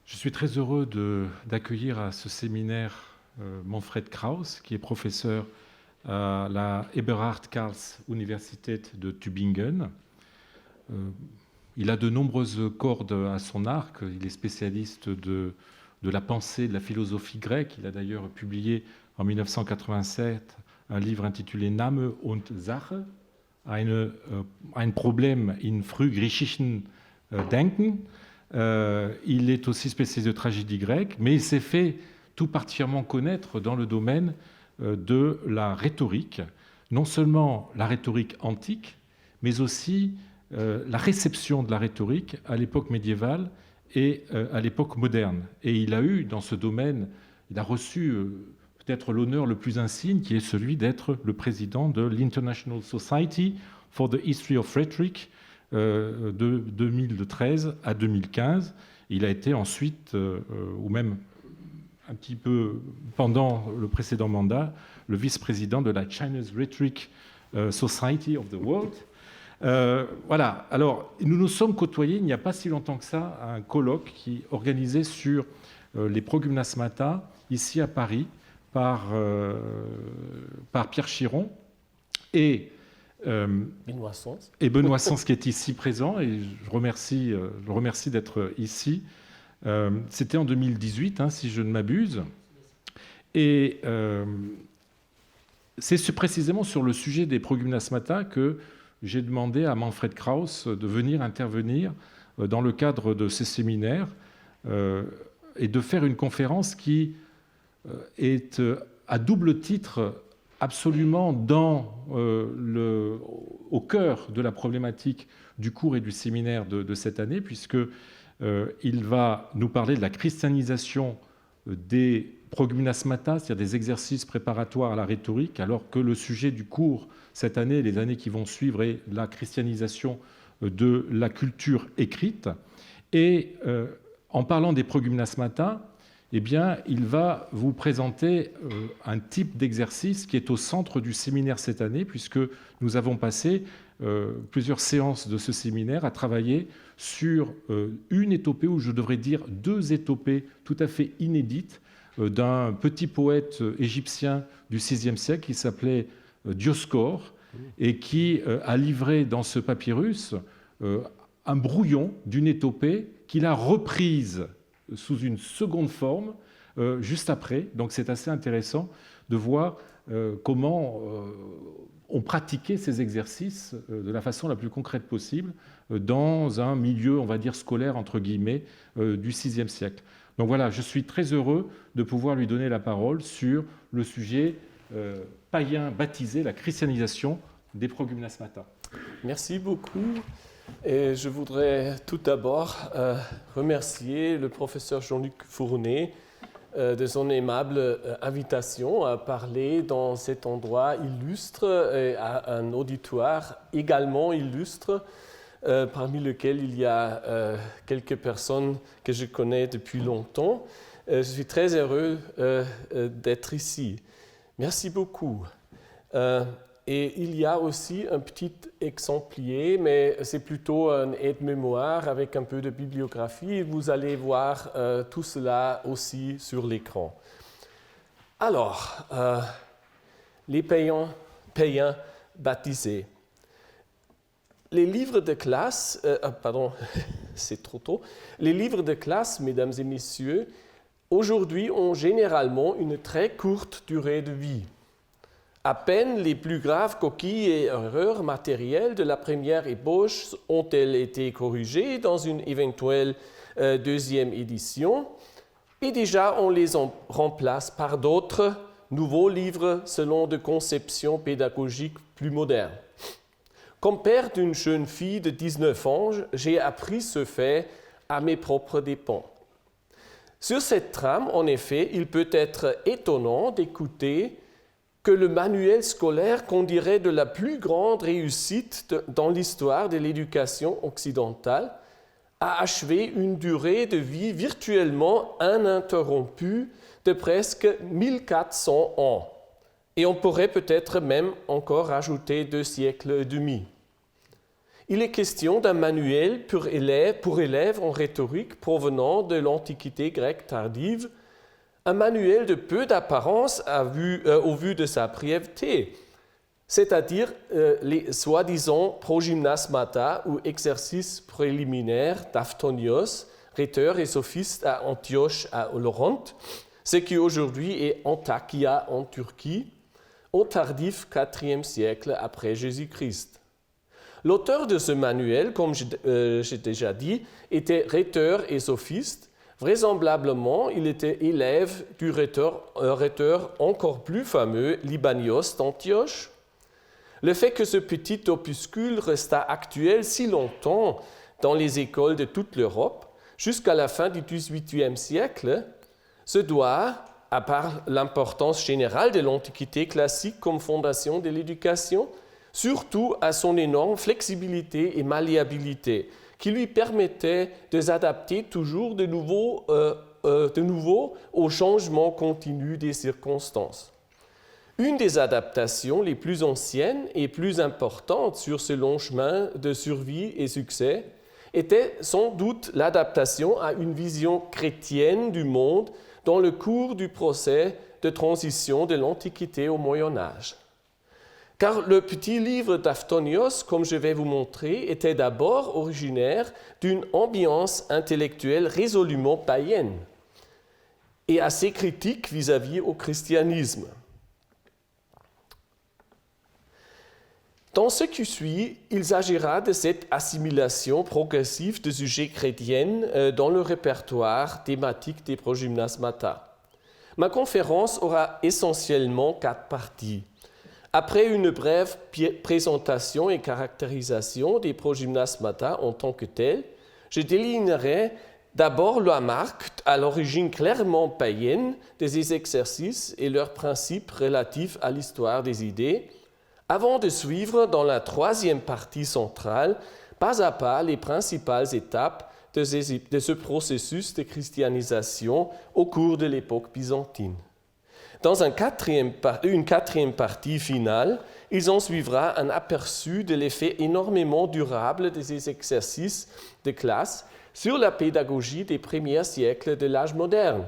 Je suis très heureux d'accueillir à ce séminaire Manfred Krauss, qui est professeur à la Eberhard Karls Universität de Tübingen. Il a de nombreuses cordes à son arc. Il est spécialiste de la pensée, de la philosophie grecque. Il a d'ailleurs publié en 1987 un livre intitulé Name und Sache, ein Problem in frühgriechischen Denken. Il est aussi spécialiste de tragédie grecque, mais il s'est fait tout particulièrement connaître dans le domaine de la rhétorique, non seulement la rhétorique antique, mais aussi la réception de la rhétorique à l'époque médiévale et à l'époque moderne. Et il a eu dans ce domaine, il a reçu peut-être l'honneur le plus insigne, qui est celui d'être le président de l'International Society for the History of Rhetoric, de 2013 à 2015. Il a été ensuite, ou même un petit peu pendant le précédent mandat, le vice-président de la Chinese Rhetoric Society of the World. Voilà. Alors, nous nous sommes côtoyés il n'y a pas si longtemps que ça à un colloque qui organisé sur les progymnasmata ici à Paris par Pierre Chiron et Benoît Sens. Et Benoît Sens qui est ici présent, et je remercie d'être ici. C'était en 2018, si je ne m'abuse. Et c'est précisément sur le sujet des progymnasmata que j'ai demandé à Manfred Krauss de venir intervenir dans le cadre de ces séminaires et de faire une conférence qui est à double titre absolument au cœur de la problématique du cours et du séminaire de cette année, puisqu'il va nous parler de la christianisation des progymnasmata, c'est-à-dire des exercices préparatoires à la rhétorique, alors que le sujet du cours cette année et les années qui vont suivre est la christianisation de la culture écrite. Et en parlant des progymnasmata, eh bien, il va vous présenter un type d'exercice qui est au centre du séminaire cette année, puisque nous avons passé plusieurs séances de ce séminaire à travailler sur une étopée, ou je devrais dire deux étopées tout à fait inédites, d'un petit poète égyptien du VIe siècle qui s'appelait Dioscore, et qui a livré dans ce papyrus un brouillon d'une étopée qu'il a reprise sous une seconde forme, juste après. Donc c'est assez intéressant de voir comment on pratiquait ces exercices de la façon la plus concrète possible dans un milieu, on va dire, scolaire, entre guillemets, du VIe siècle. Donc voilà, je suis très heureux de pouvoir lui donner la parole sur le sujet païen baptisé, la christianisation des progymnasmata. Merci beaucoup. Et je voudrais tout d'abord remercier le professeur Jean-Luc Fournet de son aimable invitation à parler dans cet endroit illustre et à un auditoire également illustre, parmi lesquels il y a quelques personnes que je connais depuis longtemps. Je suis très heureux d'être ici. Merci beaucoup. Et il y a aussi un petit exemplaire, mais c'est plutôt un aide-mémoire avec un peu de bibliographie. Vous allez voir tout cela aussi sur l'écran. Alors, les païens baptisés. Les livres de classe, c'est trop tôt. Les livres de classe, mesdames et messieurs, aujourd'hui ont généralement une très courte durée de vie. À peine les plus graves coquilles et erreurs matérielles de la première ébauche ont-elles été corrigées dans une éventuelle deuxième édition, et déjà on les remplace par d'autres nouveaux livres selon des conceptions pédagogiques plus modernes. Comme père d'une jeune fille de 19 ans, j'ai appris ce fait à mes propres dépens. Sur cette trame, en effet, il peut être étonnant d'écouter que le manuel scolaire qu'on dirait de la plus grande réussite dans l'histoire de l'éducation occidentale a achevé une durée de vie virtuellement ininterrompue de presque 1400 ans. Et on pourrait peut-être même encore ajouter 2 siècles et demi. il est question d'un manuel pour élèves en rhétorique provenant de l'Antiquité grecque tardive, un manuel de peu d'apparence au vu de sa brièveté, c'est-à-dire les soi-disant progymnasmata ou exercices préliminaires d'Aphtonios, rhéteur et sophiste à Antioche à Oloronte, ce qui aujourd'hui est Antakya en Turquie, au tardif IVe siècle après Jésus-Christ. L'auteur de ce manuel, comme j'ai déjà dit, était rhéteur et sophiste. Vraisemblablement, il était élève du rhéteur encore plus fameux Libanios d'Antioche. Le fait que ce petit opuscule resta actuel si longtemps dans les écoles de toute l'Europe, jusqu'à la fin du XVIIIe siècle, se doit, à part l'importance générale de l'Antiquité classique comme fondation de l'éducation, surtout à son énorme flexibilité et malléabilité, qui lui permettait de s'adapter toujours de nouveau aux changements continus des circonstances. Une des adaptations les plus anciennes et plus importantes sur ce long chemin de survie et succès était sans doute l'adaptation à une vision chrétienne du monde dans le cours du procès de transition de l'Antiquité au Moyen Âge. Car le petit livre d'Aphtonios, comme je vais vous montrer, était d'abord originaire d'une ambiance intellectuelle résolument païenne et assez critique vis-à-vis au christianisme. Dans ce qui suit, il s'agira de cette assimilation progressive de sujets chrétiens dans le répertoire thématique des progymnasmata. Ma conférence aura essentiellement 4 parties. Après une brève présentation et caractérisation des progymnasmata en tant que tels, je délignerai d'abord la marque à l'origine clairement païenne de ces exercices et leurs principes relatifs à l'histoire des idées, avant de suivre dans la 3e partie centrale, pas à pas, les principales étapes de ce processus de christianisation au cours de l'époque byzantine. Dans une 4e partie finale, il en suivra un aperçu de l'effet énormément durable de ces exercices de classe sur la pédagogie des premiers siècles de l'âge moderne,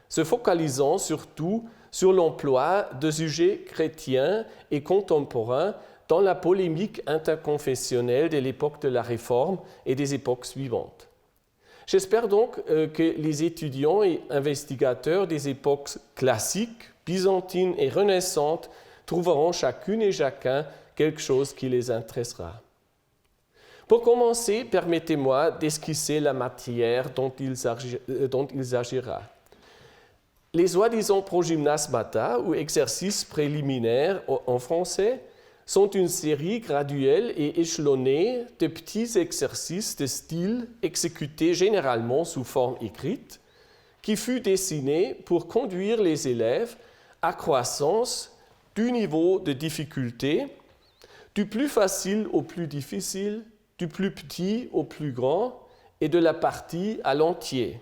se focalisant surtout sur l'emploi de sujets chrétiens et contemporains dans la polémique interconfessionnelle de l'époque de la Réforme et des époques suivantes. J'espère donc que les étudiants et investigateurs des époques classiques, byzantines et renaissantes trouveront chacune et chacun quelque chose qui les intéressera. Pour commencer, permettez-moi d'esquisser la matière dont il s'agira. Les soi-disant progymnasmata ou exercices préliminaires en français sont une série graduelle et échelonnée de petits exercices de style exécutés généralement sous forme écrite, qui fut destinée pour conduire les élèves à croissance du niveau de difficulté, du plus facile au plus difficile, du plus petit au plus grand et de la partie à l'entier.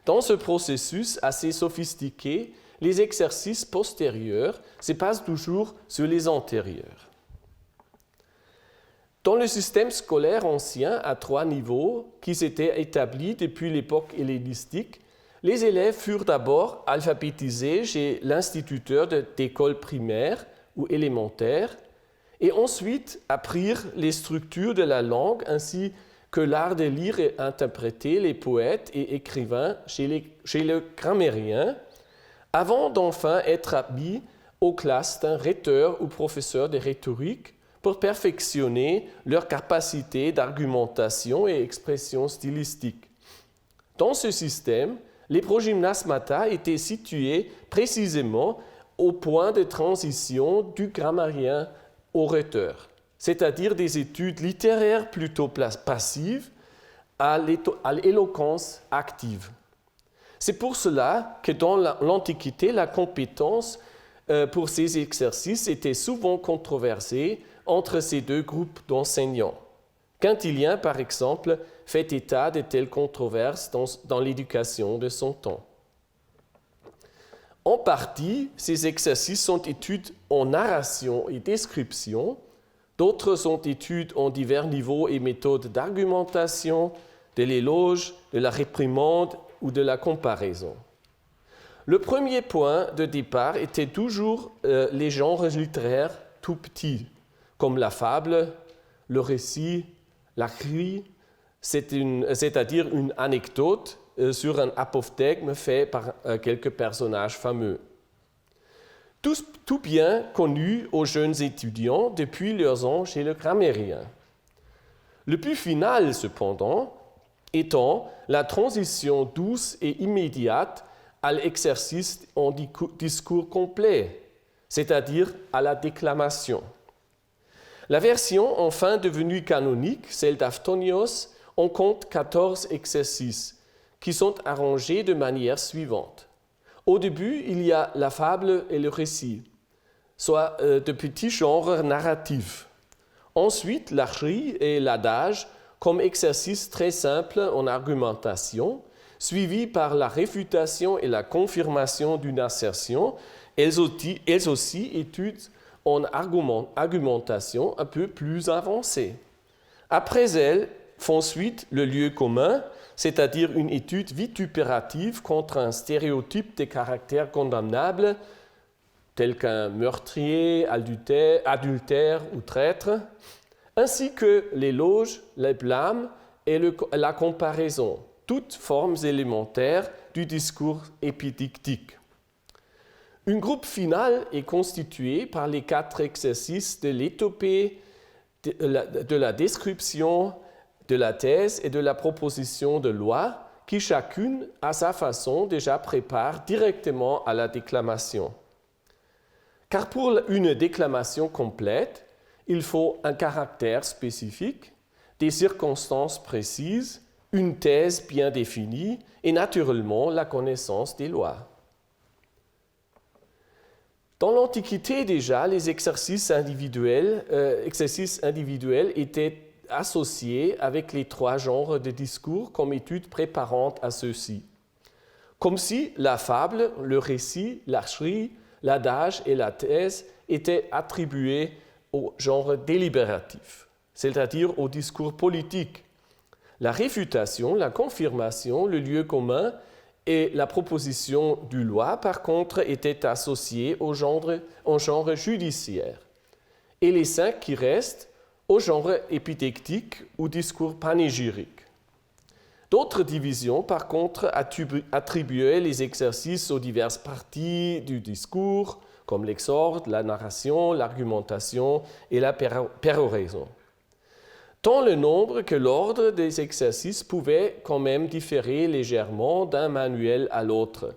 Dans ce processus assez sophistiqué, les exercices postérieurs se passent toujours sur les antérieurs. Dans le système scolaire ancien à 3 niveaux, qui s'était établi depuis l'époque hellénistique, les élèves furent d'abord alphabétisés chez l'instituteur d'école primaire ou élémentaire et ensuite apprirent les structures de la langue ainsi que l'art de lire et interpréter les poètes et écrivains chez le grammairien, avant d'enfin être admis aux classes d'un rhéteur ou professeur de rhétorique pour perfectionner leur capacité d'argumentation et expression stylistique. Dans ce système, les progymnasmata étaient situés précisément au point de transition du grammairien au rhéteur, c'est-à-dire des études littéraires plutôt passives à l'éloquence active. C'est pour cela que dans l'Antiquité, la compétence pour ces exercices était souvent controversée entre ces 2 groupes d'enseignants. Quintilien, par exemple, fait état de telles controverses dans l'éducation de son temps. En partie, ces exercices sont études en narration et description, D'autres sont études en divers niveaux et méthodes d'argumentation, de l'éloge, de la réprimande ou de la comparaison. Le premier point de départ était toujours les genres littéraires tout petits, comme la fable, le récit, la crie, c'est-à-dire une anecdote sur un apophthegme fait par quelques personnages fameux. Tout bien connu aux jeunes étudiants depuis leurs ans chez le grammairien. Le but final, cependant, étant la transition douce et immédiate à l'exercice en discours complet, c'est-à-dire à la déclamation. La version enfin devenue canonique, celle d'Aphtonios, en compte 14 exercices qui sont arrangés de manière suivante. Au début, il y a la fable et le récit, soit de petits genres narratifs. Ensuite, l'archerie et l'adage comme exercice très simple en argumentation, suivi par la réfutation et la confirmation d'une assertion, elles aussi études en argumentation un peu plus avancée. Après elles, font suite le lieu commun, c'est-à-dire une étude vitupérative contre un stéréotype de caractère condamnable, tel qu'un meurtrier, adultère ou traître, ainsi que l'éloge, les blâmes et la comparaison, toutes formes élémentaires du discours épidictique. Un groupe final est constitué par les 4 exercices de l'étopée, de la description, de la thèse et de la proposition de loi, qui chacune, à sa façon, déjà prépare directement à la déclamation. Car pour une déclamation complète, il faut un caractère spécifique, des circonstances précises, une thèse bien définie et naturellement la connaissance des lois. Dans l'Antiquité déjà, les exercices individuels étaient associés avec les 3 genres de discours comme études préparantes à ceux-ci. Comme si la fable, le récit, l'archerie, l'adage et la thèse étaient attribués au genre délibératif, c'est-à-dire au discours politique. La réfutation, la confirmation, le lieu commun et la proposition du loi, par contre, étaient associés au genre judiciaire. Et les 5 qui restent, au genre épidictique ou discours panégyrique. D'autres divisions, par contre, attribuaient les exercices aux diverses parties du discours, comme l'exorde, la narration, l'argumentation et la péroraison. Tant le nombre que l'ordre des exercices pouvait quand même différer légèrement d'un manuel à l'autre.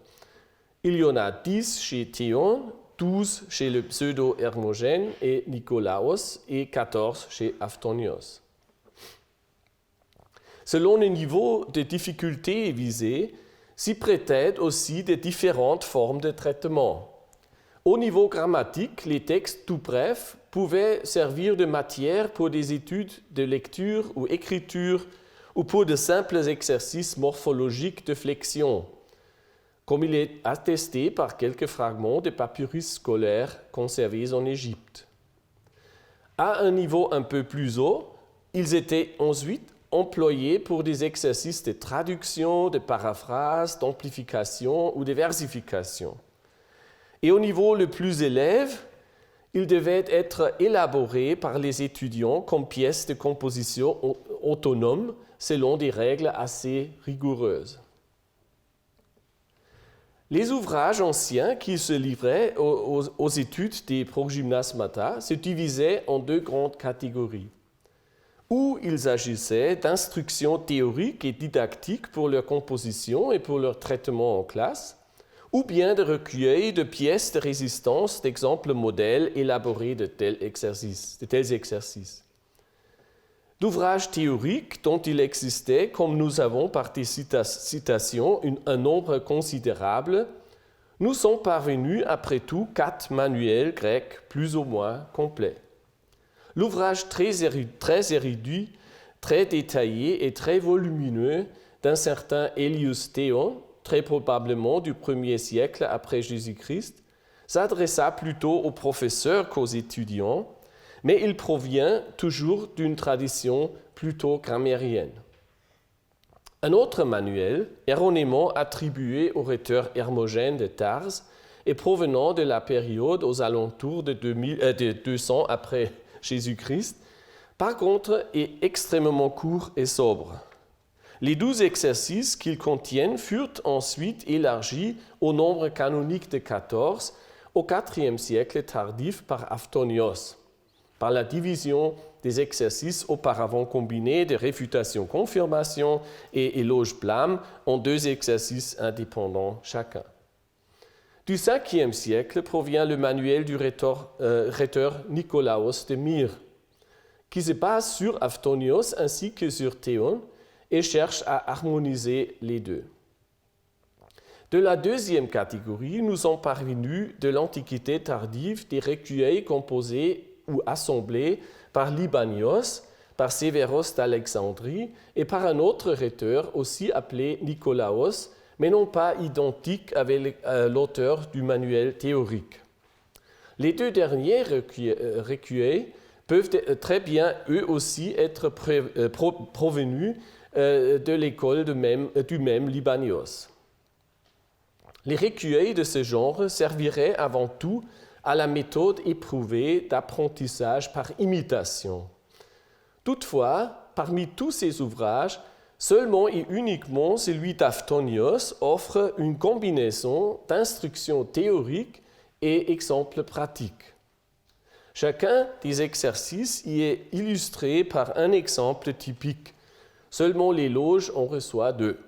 Il y en a 10 chez Théon, 12 chez le pseudo-Hermogène et Nicolaos et 14 chez Aphtonios. Selon le niveau de difficulté visé, s'y prêtaient aussi de différentes formes de traitement. Au niveau grammatique, les textes tout brefs pouvaient servir de matière pour des études de lecture ou écriture ou pour de simples exercices morphologiques de flexion, comme il est attesté par quelques fragments de papyrus scolaires conservés en Égypte. À un niveau un peu plus haut, ils étaient ensuite employés pour des exercices de traduction, de paraphrase, d'amplification ou de versification. Et au niveau le plus élevé, ils devaient être élaborés par les étudiants comme pièces de composition autonomes selon des règles assez rigoureuses. Les ouvrages anciens qui se livraient aux études des progymnasmata se divisaient en 2 grandes catégories, où ils agissaient d'instruction théorique et didactique pour leur composition et pour leur traitement en classe, ou bien de recueil de pièces de résistance, d'exemples modèles élaborés de tels exercices. D'ouvrages théoriques dont il existait, comme nous avons par des citations, un nombre considérable, nous sont parvenus après tout 4 manuels grecs plus ou moins complets. L'ouvrage très érudit, très détaillé et très volumineux d'un certain Elius Théon, très probablement du 1er siècle après Jésus-Christ, s'adressa plutôt aux professeurs qu'aux étudiants, mais il provient toujours d'une tradition plutôt grammairienne. Un autre manuel, erronément attribué au rhéteur Hermogène de Tarse et provenant de la période aux alentours de 200 après Jésus-Christ, par contre, est extrêmement court et sobre. Les 12 exercices qu'ils contiennent furent ensuite élargis au nombre canonique de 14 au IVe siècle tardif par Aphtonios, par la division des exercices auparavant combinés de réfutation-confirmation et éloge-blâme en 2 exercices indépendants chacun. Du 5e siècle provient le manuel du rhéteur Nicolaos de Myre, qui se base sur Aphtonios ainsi que sur Théon et cherche à harmoniser les deux. De la deuxième catégorie, nous sommes parvenus de l'Antiquité tardive des recueils composés ou assemblés par Libanios, par Sévéros d'Alexandrie et par un autre rhéteur aussi appelé Nicolaos, mais non pas identique avec l'auteur du manuel théorique. Les 2 derniers recueils peuvent très bien eux aussi être provenus de l'école du même Libanios. Les recueils de ce genre serviraient avant tout à la méthode éprouvée d'apprentissage par imitation. Toutefois, parmi tous ces ouvrages, seulement et uniquement celui d'Aphtonios offre une combinaison d'instructions théoriques et exemples pratiques. Chacun des exercices y est illustré par un exemple typique. Seulement l'éloge en reçoit 2.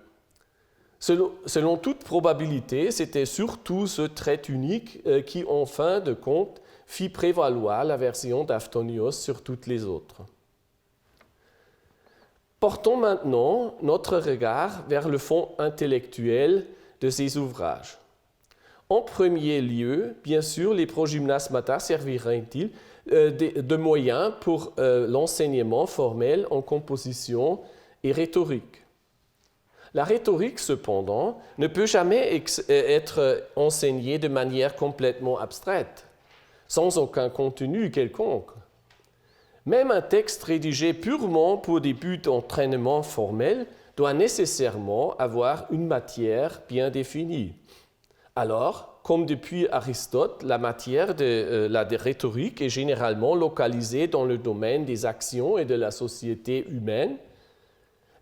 Selon toute probabilité, c'était surtout ce trait unique qui, en fin de compte, fit prévaloir la version d'Aphtonios sur toutes les autres. Portons maintenant notre regard vers le fond intellectuel de ces ouvrages. En premier lieu, bien sûr, les progymnasmata serviraient-ils de moyens pour l'enseignement formel en composition et rhétorique. La rhétorique, cependant, ne peut jamais être enseignée de manière complètement abstraite, sans aucun contenu quelconque. Même un texte rédigé purement pour des buts d'entraînement formel doit nécessairement avoir une matière bien définie. Alors, comme depuis Aristote, la matière de la rhétorique est généralement localisée dans le domaine des actions et de la société humaine,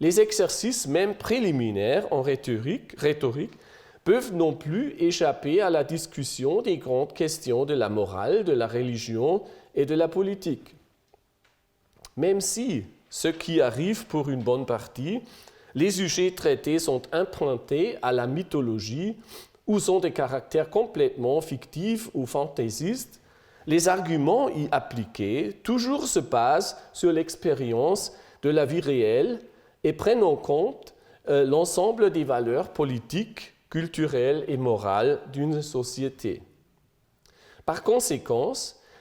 les exercices même préliminaires en rhétorique peuvent non plus échapper à la discussion des grandes questions de la morale, de la religion et de la politique. Même si, ce qui arrive pour une bonne partie, les sujets traités sont implantés à la mythologie ou sont de caractère complètement fictif ou fantaisiste, les arguments y appliqués toujours se basent sur l'expérience de la vie réelle et prennent en compte l'ensemble des valeurs politiques, culturelles et morales d'une société. Par conséquent,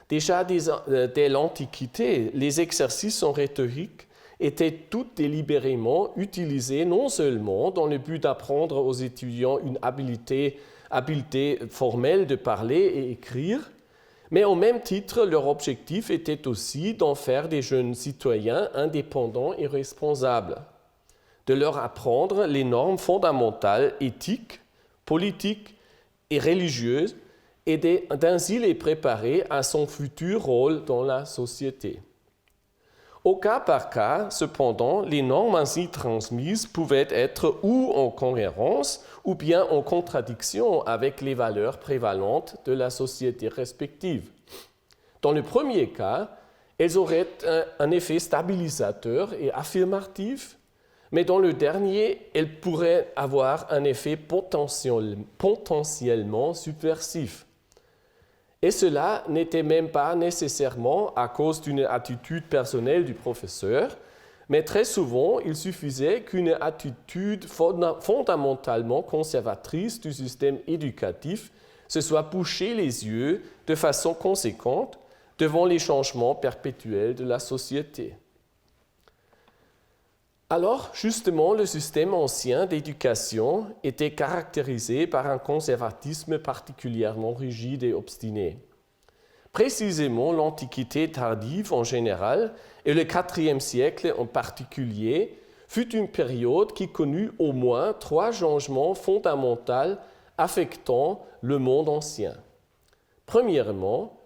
déjà dès l'Antiquité, les exercices en rhétorique étaient tout délibérément utilisés non seulement dans le but d'apprendre aux étudiants une habileté formelle de parler et écrire, mais au même titre, leur objectif était aussi d'en faire des jeunes citoyens indépendants et responsables, de leur apprendre les normes fondamentales éthiques, politiques et religieuses et d'ainsi les préparer à son futur rôle dans la société. Au cas par cas, cependant, les normes ainsi transmises pouvaient être ou en cohérence ou bien en contradiction avec les valeurs prévalentes de la société respective. Dans le premier cas, elles auraient un effet stabilisateur et affirmatif, mais dans le dernier, elles pourraient avoir un effet potentiellement subversif. Et cela n'était même pas nécessairement à cause d'une attitude personnelle du professeur, mais très souvent, il suffisait qu'une attitude fondamentalement conservatrice du système éducatif se soit bouché les yeux de façon conséquente devant les changements perpétuels de la société. Alors, justement, le système ancien d'éducation était caractérisé par un conservatisme particulièrement rigide et obstiné. Précisément, l'Antiquité tardive en général et le IVe siècle en particulier fut une période qui connut au moins 3 changements fondamentaux affectant le monde ancien. Premièrement,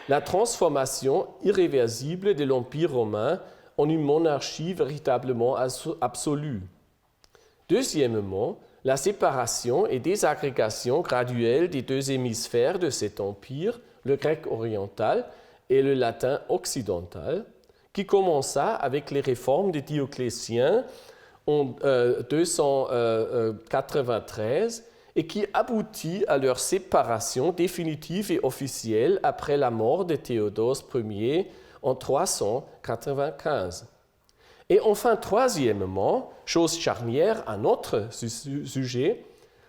la transformation irréversible de l'Empire romain en une monarchie véritablement absolue. Deuxièmement, la séparation et désagrégation graduelle des 2 hémisphères de cet empire, le grec oriental et le latin occidental, qui commença avec les réformes de Dioclétien en 293 et qui aboutit à leur séparation définitive et officielle après la mort de Théodose Ier en 395. Et enfin, troisièmement, chose charnière à notre sujet,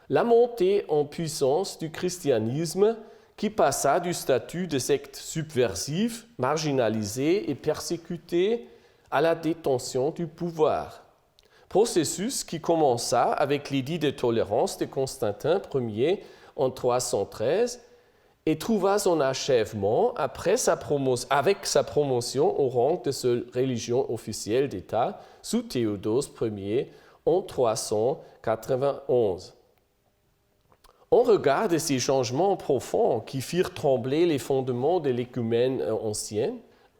la montée en puissance du christianisme qui passa du statut de secte subversive, marginalisée et persécutée à la détention du pouvoir. Processus qui commença avec l'édit de tolérance de Constantin Ier en 313 et trouva son achèvement avec sa promotion au rang de seule religion officielle d'État sous Théodose Ier en 391. En regard de ces changements profonds qui firent trembler les fondements de l'écumène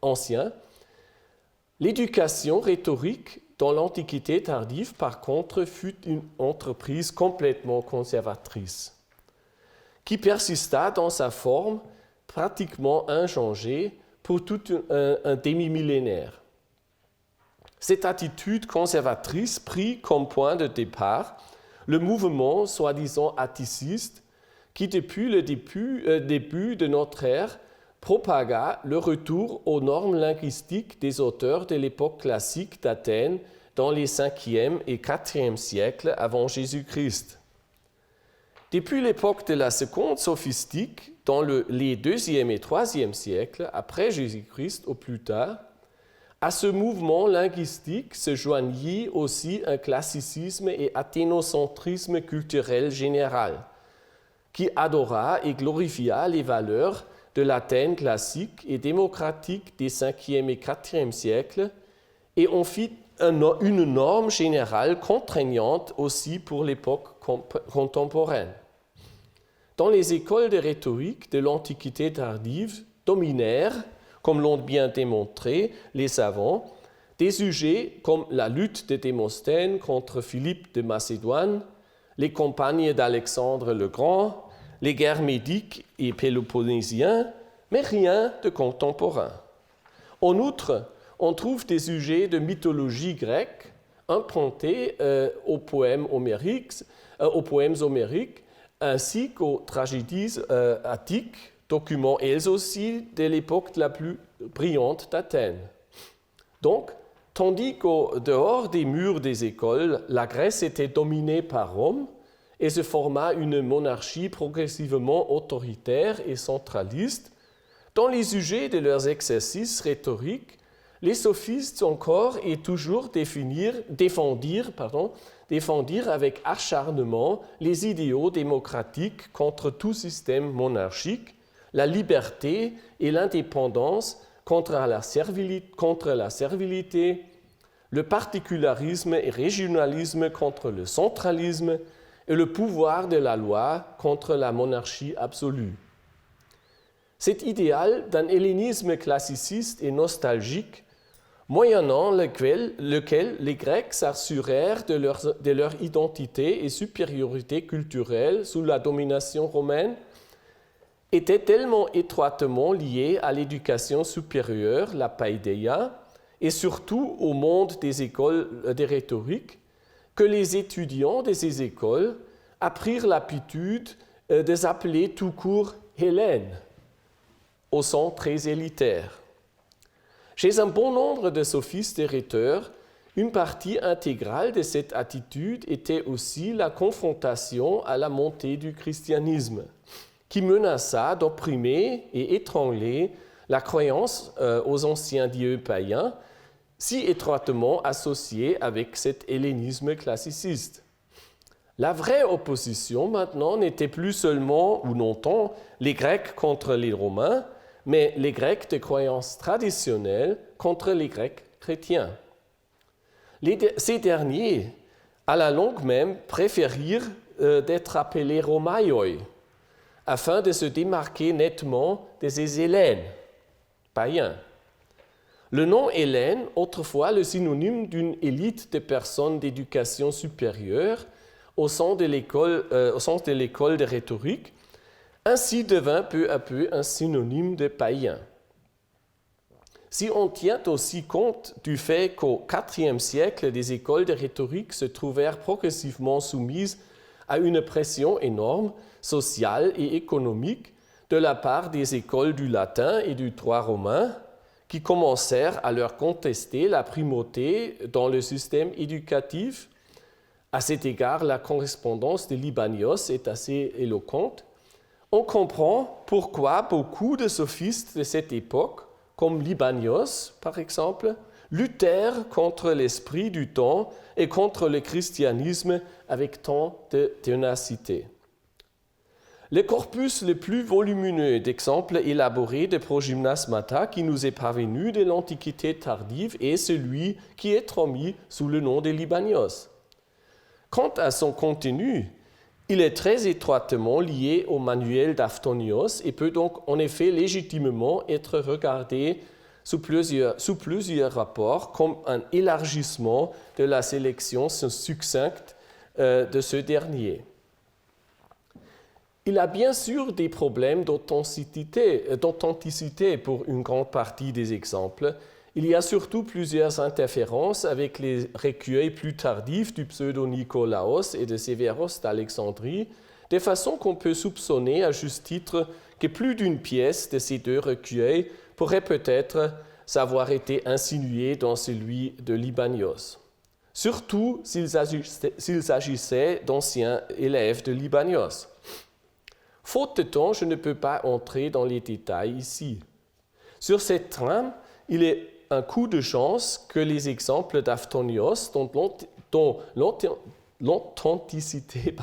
ancien, l'éducation rhétorique dans l'Antiquité tardive, par contre, fut une entreprise complètement conservatrice, qui persista dans sa forme pratiquement inchangée pour tout un demi-millénaire. Cette attitude conservatrice prit comme point de départ le mouvement soi-disant atticiste qui, depuis le début de notre ère, propagua le retour aux normes linguistiques des auteurs de l'époque classique d'Athènes dans les 5e et 4e siècles avant Jésus-Christ. Depuis l'époque de la seconde sophistique, dans les 2e et 3e siècles après Jésus-Christ au plus tard, à ce mouvement linguistique se joignit aussi un classicisme et athénocentrisme culturel général, qui adora et glorifia les valeurs de l'Athènes classique et démocratique des 5e et 4e siècles et en fit une norme générale contraignante aussi pour l'époque contemporaine. Dans les écoles de rhétorique de l'Antiquité tardive dominèrent, comme l'ont bien démontré les savants, des sujets comme la lutte de Démosthène contre Philippe de Macédoine, les campagnes d'Alexandre le Grand, les guerres médiques et péloponnésiens, mais rien de contemporain. En outre, on trouve des sujets de mythologie grecque empruntés aux poèmes homériques, ainsi qu'aux tragédies attiques, documents elles aussi de l'époque la plus brillante d'Athènes. Donc, tandis qu'au dehors des murs des écoles, la Grèce était dominée par Rome et se forma une monarchie progressivement autoritaire et centraliste, dans les sujets de leurs exercices rhétoriques, les sophistes encore et toujours défendirent avec acharnement les idéaux démocratiques contre tout système monarchique, la liberté et l'indépendance contre la servilité, le particularisme et régionalisme contre le centralisme et le pouvoir de la loi contre la monarchie absolue. Cet idéal d'un hellénisme classiciste et nostalgique, moyennant lequel les Grecs s'assurèrent de leur identité et supériorité culturelle sous la domination romaine, était tellement étroitement lié à l'éducation supérieure, la paideia, et surtout au monde des écoles de rhétorique, que les étudiants de ces écoles apprirent l'habitude de s'appeler tout court Hellènes, au sens très élitaire. Chez un bon nombre de sophistes et rhéteurs, une partie intégrale de cette attitude était aussi la confrontation à la montée du christianisme, qui menaça d'opprimer et étrangler la croyance aux anciens dieux païens, si étroitement associée avec cet hellénisme classiciste. La vraie opposition maintenant n'était plus seulement ou non tant les Grecs contre les Romains, mais les Grecs de croyance traditionnelle contre les Grecs chrétiens. Ces derniers, à la longue même, préférèrent d'être appelés Romaioi, afin de se démarquer nettement des Hellènes, païens. Le nom Hellène, autrefois le synonyme d'une élite de personnes d'éducation supérieure au sein de l'école de rhétorique, ainsi devint peu à peu un synonyme de païen. Si on tient aussi compte du fait qu'au IVe siècle, des écoles de rhétorique se trouvèrent progressivement soumises à une pression énorme, sociale et économique, de la part des écoles du latin et du droit romain, qui commencèrent à leur contester la primauté dans le système éducatif. À cet égard, la correspondance de Libanios est assez éloquente. On comprend pourquoi beaucoup de sophistes de cette époque, comme Libanios par exemple, luttèrent contre l'esprit du temps et contre le christianisme avec tant de ténacité. Le corpus le plus volumineux d'exemples élaborés de progymnasmata qui nous est parvenu de l'Antiquité tardive est celui qui est transmis sous le nom de Libanios. Quant à son contenu, il est très étroitement lié au manuel d'Aphtonios et peut donc en effet légitimement être regardé sous plusieurs rapports comme un élargissement de la sélection succincte de ce dernier. Il a bien sûr des problèmes d'authenticité pour une grande partie des exemples. Il y a surtout plusieurs interférences avec les recueils plus tardifs du pseudo-Nicolaos et de Sévéros d'Alexandrie, de façon qu'on peut soupçonner à juste titre que plus d'une pièce de ces deux recueils pourrait peut-être avoir été insinuée dans celui de Libanios. Surtout s'il s'agissait d'anciens élèves de Libanios. Faute de temps, je ne peux pas entrer dans les détails ici. Sur cette trame, il est un coup de chance que les exemples d'Aphtonios, dont l'authenticité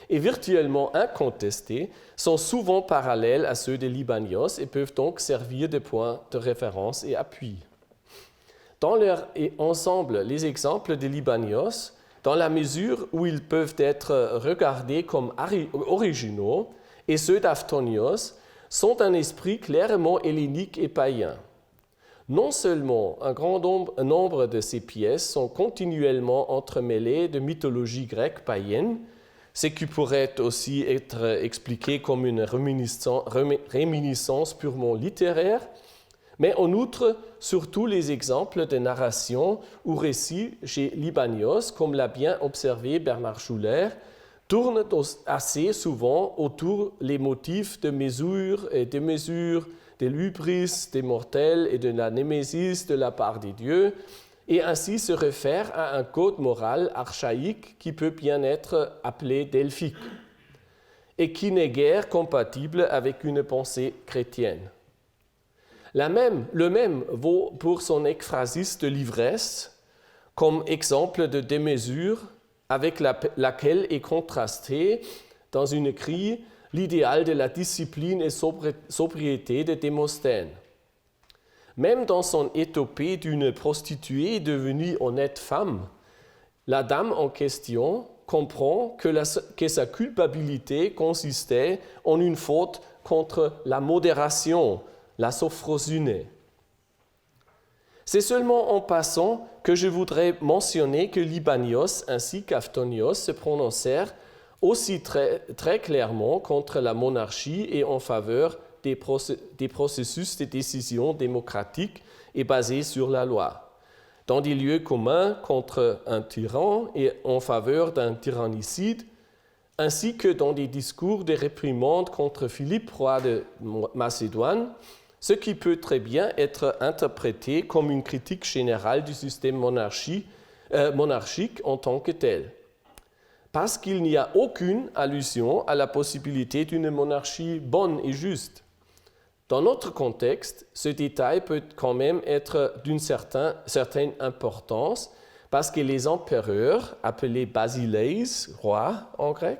est virtuellement incontestée, sont souvent parallèles à ceux de Libanios et peuvent donc servir de point de référence et appui. Dans leur ensemble, les exemples de Libanios, dans la mesure où ils peuvent être regardés comme originaux, et ceux d'Aphtonios, sont d'un esprit clairement hellénique et païen. Non seulement un grand nombre de ces pièces sont continuellement entremêlées de mythologie grecque païenne, ce qui pourrait aussi être expliqué comme une réminiscence purement littéraire, mais en outre, surtout les exemples de narration ou récits chez Libanios, comme l'a bien observé Bernard Schuller, tournent assez souvent autour des motifs de mesure, de l'hubris des mortels et de la némésis de la part des dieux, et ainsi se réfère à un code moral archaïque qui peut bien être appelé delphique, et qui n'est guère compatible avec une pensée chrétienne. Le même vaut pour son ekphrasis de l'ivresse, comme exemple de démesure avec laquelle est contrasté dans une grille l'idéal de la discipline et sobriété de Démosthène. Même dans son étopée d'une prostituée devenue honnête femme, la dame en question comprend que sa culpabilité consistait en une faute contre la modération, la sophrosune. C'est seulement en passant que je voudrais mentionner que Libanios ainsi qu'Aphtonios se prononcèrent aussi très clairement contre la monarchie et en faveur des processus de décision démocratique et basés sur la loi, dans des lieux communs contre un tyran et en faveur d'un tyrannicide, ainsi que dans des discours de réprimande contre Philippe, roi de Macédoine, ce qui peut très bien être interprété comme une critique générale du système monarchique en tant que tel. Parce qu'il n'y a aucune allusion à la possibilité d'une monarchie bonne et juste. Dans notre contexte, ce détail peut quand même être d'une certaine importance parce que les empereurs, appelés basileis, rois en grec,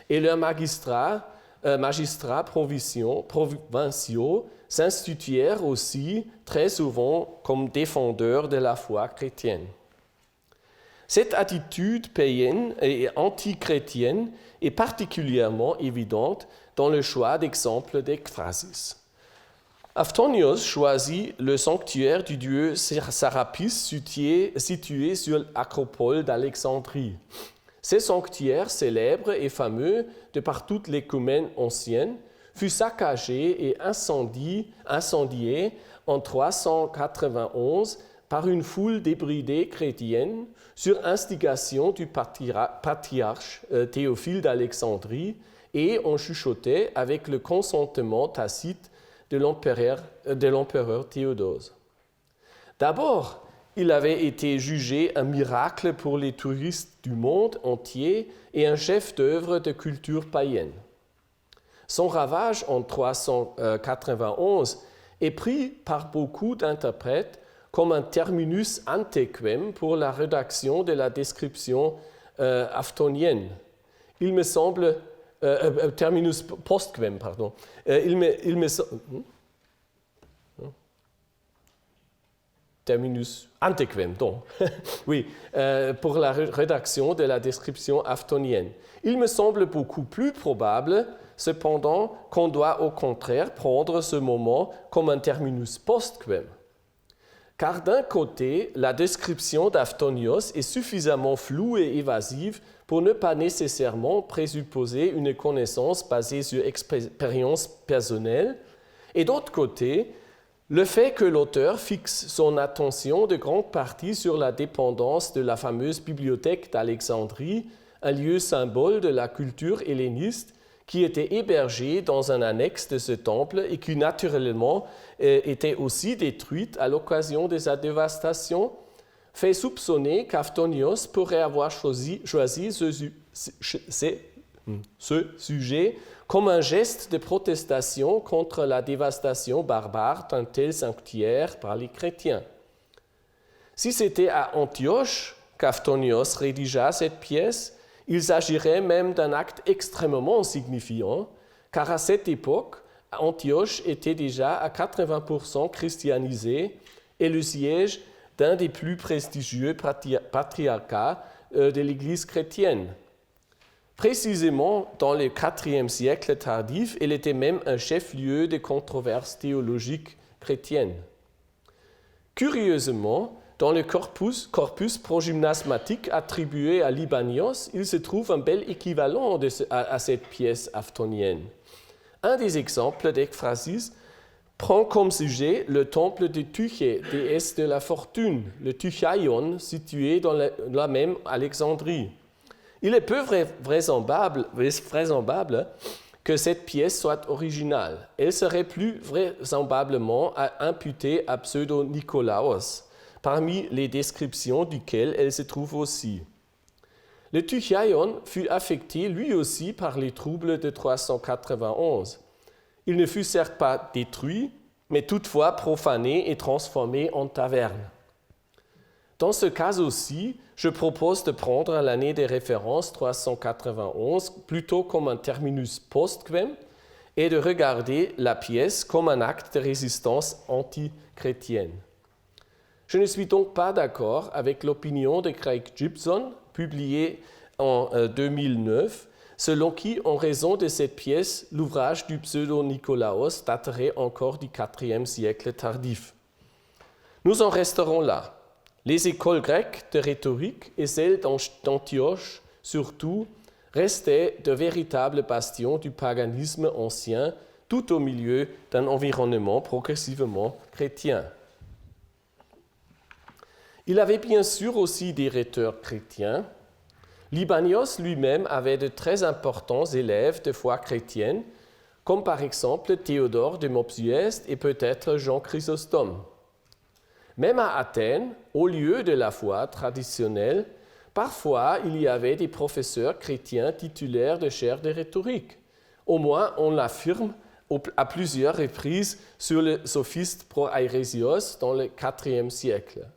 et leurs magistrats, magistrats provinciaux s'instituèrent aussi très souvent comme défendeurs de la foi chrétienne. Cette attitude païenne et anti-chrétienne est particulièrement évidente dans le choix d'exemples d'ekphrasis. Aphthonios choisit le sanctuaire du dieu Sarapis situé sur l'acropole d'Alexandrie. Ce sanctuaire célèbre et fameux de par toute l'écumène ancienne fut saccagé et incendié en 391 par une foule débridée chrétienne sur instigation du patriarche Théophile d'Alexandrie et en chuchotait avec le consentement tacite de l'empereur Théodose. D'abord, il avait été jugé un miracle pour les touristes du monde entier et un chef-d'œuvre de culture païenne. Son ravage en 391 est pris par beaucoup d'interprètes comme un terminus antequem pour la rédaction de la description aphtonienne. Il me semble terminus postquem, pardon. Terminus antequem, donc. Oui, pour la rédaction de la description aphtonienne. Il me semble beaucoup plus probable, cependant, qu'on doit au contraire prendre ce moment comme un terminus postquem. Car d'un côté, la description d'Aphtonios est suffisamment floue et évasive pour ne pas nécessairement présupposer une connaissance basée sur expérience personnelle, et d'autre côté, le fait que l'auteur fixe son attention de grande partie sur la dépendance de la fameuse bibliothèque d'Alexandrie, un lieu symbole de la culture helléniste, qui était hébergée dans un annexe de ce temple et qui naturellement était aussi détruite à l'occasion de sa dévastation, fait soupçonner qu'Aphtonios pourrait avoir choisi ce sujet comme un geste de protestation contre la dévastation barbare d'un tel sanctuaire par les chrétiens. Si c'était à Antioche qu'Aphtonios rédigea cette pièce, il s'agirait même d'un acte extrêmement signifiant, car à cette époque, Antioche était déjà à 80% christianisé et le siège d'un des plus prestigieux patriarcats de l'Église chrétienne. Précisément dans le IVe siècle tardif, elle était même un chef-lieu de controverses théologiques chrétiennes. Curieusement, dans le corpus progymnasmatique attribué à Libanios, il se trouve un bel équivalent à cette pièce aphtonienne. Un des exemples d'ekphrasis prend comme sujet le temple de Tyché, déesse de la fortune, le Tychaion, situé dans la même Alexandrie. Il est peu vraisemblable que cette pièce soit originale. Elle serait plus vraisemblablement imputée à Pseudo-Nicolaos, parmi les descriptions duquel elle se trouve aussi. Le Tychaion fut affecté lui aussi par les troubles de 391. Il ne fut certes pas détruit, mais toutefois profané et transformé en taverne. Dans ce cas aussi, je propose de prendre l'année de référence 391 plutôt comme un terminus postquem et de regarder la pièce comme un acte de résistance anti-chrétienne. Je ne suis donc pas d'accord avec l'opinion de Craig Gibson, publiée en 2009, selon qui, en raison de cette pièce, l'ouvrage du pseudo-Nicolaos daterait encore du IVe siècle tardif. Nous en resterons là. Les écoles grecques de rhétorique et celles d'Antioche, surtout, restaient de véritables bastions du paganisme ancien, tout au milieu d'un environnement progressivement chrétien. Il avait bien sûr aussi des rhéteurs chrétiens. Libanios lui-même avait de très importants élèves de foi chrétienne, comme par exemple Théodore de Mopsueste et peut-être Jean Chrysostome. Même à Athènes, au lieu de la foi traditionnelle, parfois il y avait des professeurs chrétiens titulaires de chaires de rhétorique. Au moins, on l'affirme à plusieurs reprises sur le sophiste Proaérésios dans le IVe siècle.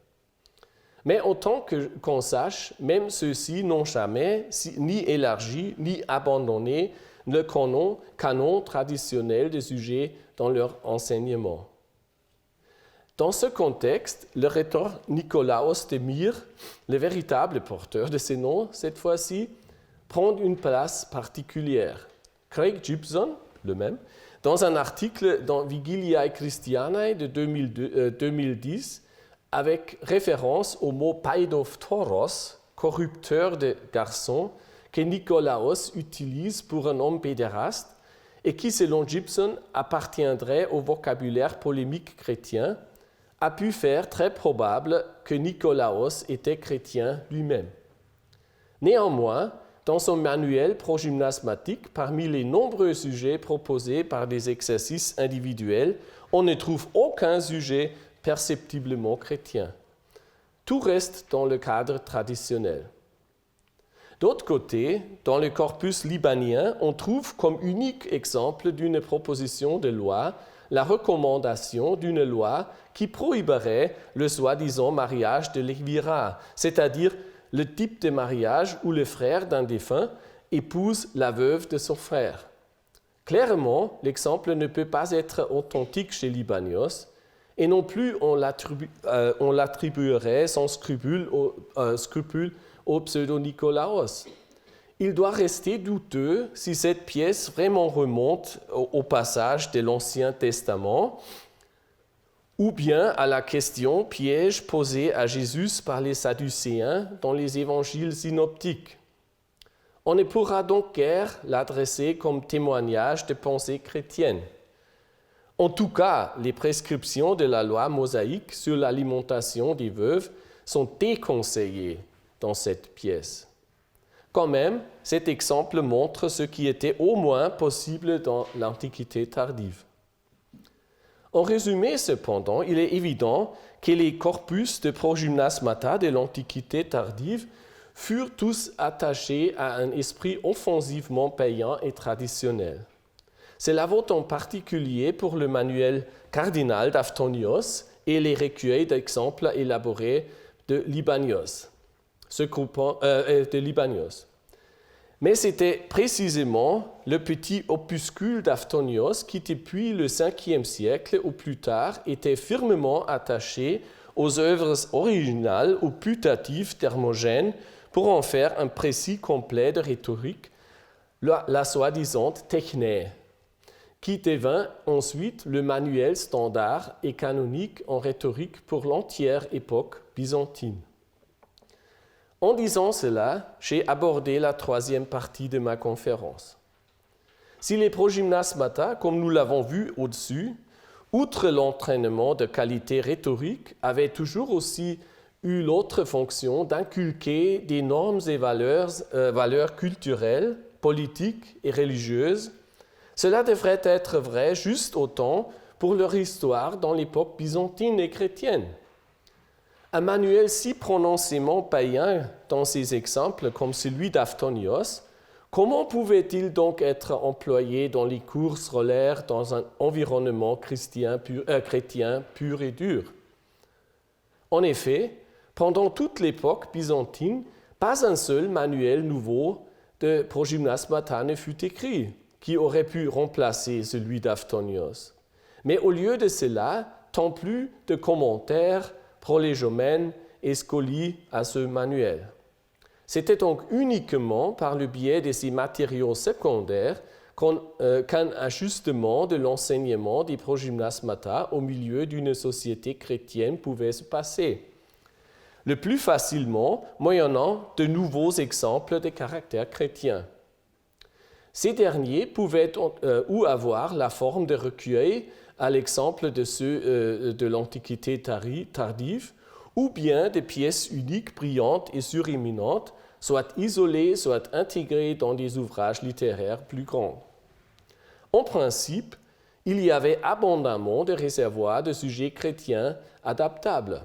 Mais autant qu'on sache, même ceux-ci n'ont jamais ni élargi ni abandonné le canon traditionnel des sujets dans leur enseignement. Dans ce contexte, le rhétor Nicolaos de Myre, le véritable porteur de ces noms cette fois-ci, prend une place particulière. Craig Gibson, le même, dans un article dans Vigiliae Christianae de 2010, avec référence au mot paidoptoros, corrupteur de garçons, que Nicolaos utilise pour un homme pédéraste et qui, selon Gibson, appartiendrait au vocabulaire polémique chrétien, a pu faire très probable que Nicolaos était chrétien lui-même. Néanmoins, dans son manuel progymnasmatique, parmi les nombreux sujets proposés par des exercices individuels, on ne trouve aucun sujet perceptiblement chrétien. Tout reste dans le cadre traditionnel. D'autre côté, dans le corpus libanien, on trouve comme unique exemple d'une proposition de loi la recommandation d'une loi qui prohiberait le soi-disant mariage de l'évira, c'est-à-dire le type de mariage où le frère d'un défunt épouse la veuve de son frère. Clairement, l'exemple ne peut pas être authentique chez Libanios, et non plus on l'attribuerait sans scrupule au pseudo-Nicolaos. Il doit rester douteux si cette pièce vraiment remonte au passage de l'Ancien Testament ou bien à la question piège posée à Jésus par les Sadducéens dans les évangiles synoptiques. On ne pourra donc guère l'adresser comme témoignage de pensée chrétienne. En tout cas, les prescriptions de la loi mosaïque sur l'alimentation des veuves sont déconseillées dans cette pièce. Quand même, cet exemple montre ce qui était au moins possible dans l'Antiquité tardive. En résumé, cependant, il est évident que les corpus de progymnasmata de l'Antiquité tardive furent tous attachés à un esprit offensivement païen et traditionnel. Cela vaut en particulier pour le manuel cardinal d'Aphtonios et les recueils d'exemples élaborés de Libanios. Mais c'était précisément le petit opuscule d'Aphtonios qui, depuis le 5e siècle ou plus tard, était firmement attaché aux œuvres originales ou putatives d'Hermogène pour en faire un précis complet de rhétorique, la soi-disant Techné, qui devint ensuite le manuel standard et canonique en rhétorique pour l'entière époque byzantine. En disant cela, j'ai abordé la troisième partie de ma conférence. Si les progymnasmata, comme nous l'avons vu au-dessus, outre l'entraînement de qualité rhétorique, avaient toujours aussi eu l'autre fonction d'inculquer des normes et valeurs culturelles, politiques et religieuses, cela devrait être vrai juste autant pour leur histoire dans l'époque byzantine et chrétienne. Un manuel si prononcément païen dans ces exemples comme celui d'Aphtonios, comment pouvait-il donc être employé dans les cours scolaires dans un environnement chrétien pur et dur? En effet, pendant toute l'époque byzantine, pas un seul manuel nouveau de progymnasmata ne fut écrit, qui aurait pu remplacer celui d'Aphtonios. Mais au lieu de cela, tant plus de commentaires, prolégomènes et scolies à ce manuel. C'était donc uniquement par le biais de ces matériaux secondaires qu'un ajustement de l'enseignement des progymnasmata au milieu d'une société chrétienne pouvait se passer. Le plus facilement, moyennant de nouveaux exemples de caractère chrétien. Ces derniers pouvaient ou avoir la forme de recueils, à l'exemple de ceux de l'Antiquité tardive, ou bien des pièces uniques, brillantes et suréminentes, soit isolées, soit intégrées dans des ouvrages littéraires plus grands. En principe, il y avait abondamment de réservoirs de sujets chrétiens adaptables,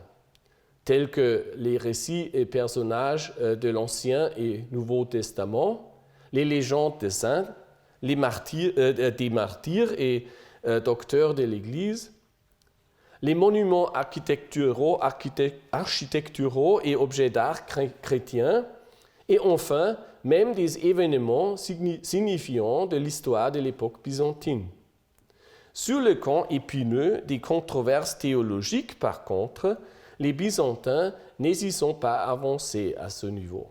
tels que les récits et personnages de l'Ancien et Nouveau Testament, les légendes des saints, des martyrs et docteurs de l'Église, les monuments architecturaux et objets d'art chrétiens, et enfin même des événements signifiants de l'histoire de l'époque byzantine. Sur le camp épineux des controverses théologiques, par contre, les Byzantins n'hésitent pas à avancer à ce niveau.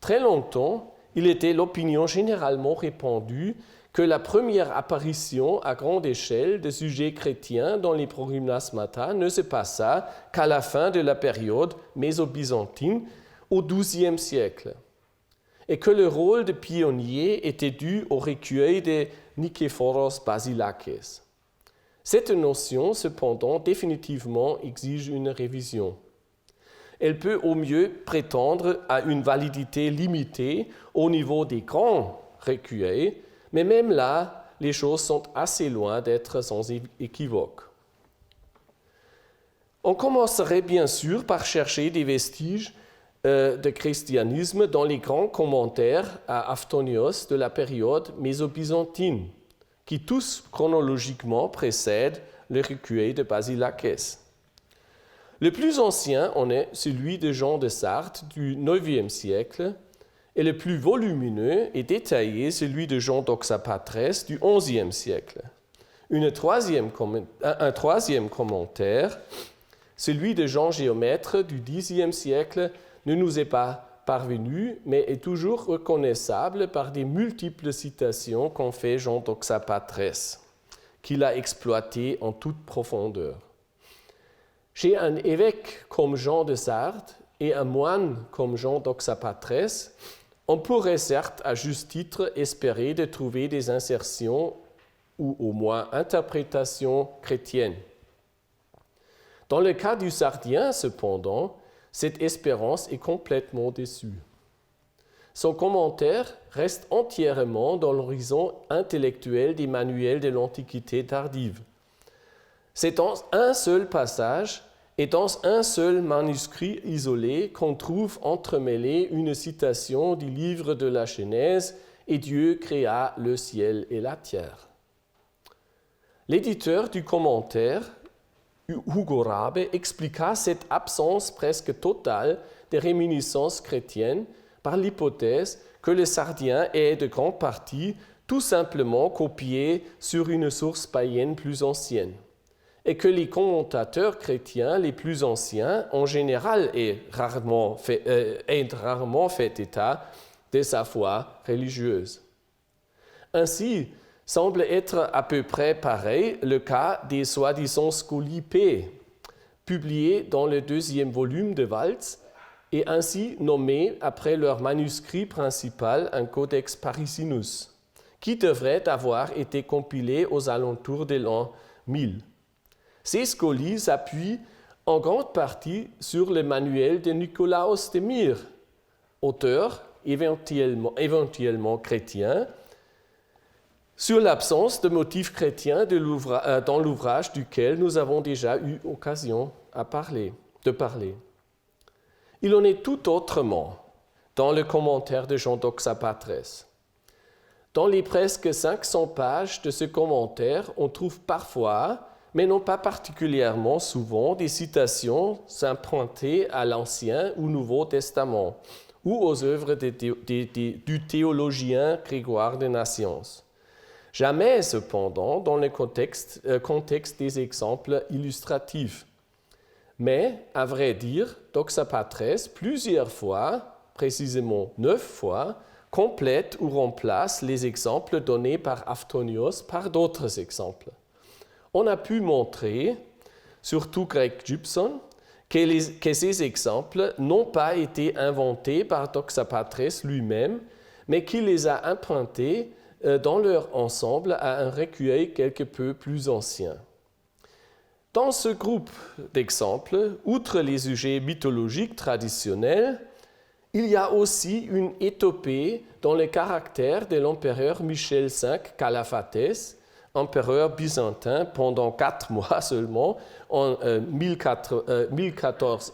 Très longtemps, il était l'opinion généralement répandue que la première apparition à grande échelle de sujets chrétiens dans les progymnasmata ne se passa qu'à la fin de la période méso-byzantine au XIIe siècle, et que le rôle de pionnier était dû au recueil de Niképhoros Basilakes. Cette notion, cependant, définitivement exige une révision. Elle peut au mieux prétendre à une validité limitée au niveau des grands recueils, mais même là, les choses sont assez loin d'être sans équivoque. On commencerait bien sûr par chercher des vestiges de christianisme dans les grands commentaires à Aphtonios de la période méso-byzantine, qui tous chronologiquement précèdent le recueil de Basilakes. Le plus ancien en est celui de Jean de Sarthe du IXe siècle, et le plus volumineux et détaillé celui de Jean d'Oxapatres du XIe siècle. Un troisième commentaire, celui de Jean Géomètre du Xe siècle, ne nous est pas parvenu, mais est toujours reconnaissable par des multiples citations qu'en fait Jean d'Oxapatres, qu'il a exploité en toute profondeur. Chez un évêque comme Jean de Sarthe et un moine comme Jean d'Oxapatres, on pourrait certes à juste titre espérer de trouver des insertions ou au moins interprétations chrétiennes. Dans le cas du Sardien, cependant, cette espérance est complètement déçue. Son commentaire reste entièrement dans l'horizon intellectuel des manuels de l'Antiquité tardive. C'est dans un seul passage et dans un seul manuscrit isolé qu'on trouve entremêlée une citation du livre de la Genèse « Et Dieu créa le ciel et la terre ». L'éditeur du commentaire, Hugo Rabe, expliqua cette absence presque totale de réminiscences chrétiennes par l'hypothèse que le Sardien est de grande partie tout simplement copié sur une source païenne plus ancienne, et que les commentateurs chrétiens les plus anciens, en général, aient rarement fait état de sa foi religieuse. Ainsi, semble être à peu près pareil le cas des soi-disant scolipés, publiés dans le deuxième volume de Waltz et ainsi nommés après leur manuscrit principal, un Codex Parisinus, qui devrait avoir été compilé aux alentours de l'an 1000. Ces scolies s'appuient en grande partie sur le manuel de Nicolaos de Myre, auteur éventuellement chrétien, sur l'absence de motifs chrétiens dans l'ouvrage duquel nous avons déjà eu occasion de parler. Il en est tout autrement dans le commentaire de Jean d'Oxapatres. Dans les presque 500 pages de ce commentaire, on trouve parfois, mais non pas particulièrement souvent, des citations empruntées à l'Ancien ou Nouveau Testament ou aux œuvres du théologien Grégoire de Nazianze. Jamais, cependant, dans le contexte des exemples illustratifs. Mais, à vrai dire, Doxapatres, plusieurs fois, précisément 9 fois, complète ou remplace les exemples donnés par Aphtonios par d'autres exemples. On a pu montrer, surtout Greg Judson, que ces exemples n'ont pas été inventés par Doxapatres lui-même, mais qu'il les a empruntés dans leur ensemble à un recueil quelque peu plus ancien. Dans ce groupe d'exemples, outre les sujets mythologiques traditionnels, il y a aussi une étopée dans le caractère de l'empereur Michel V Calaphates, empereur byzantin pendant 4 mois seulement, en 1014.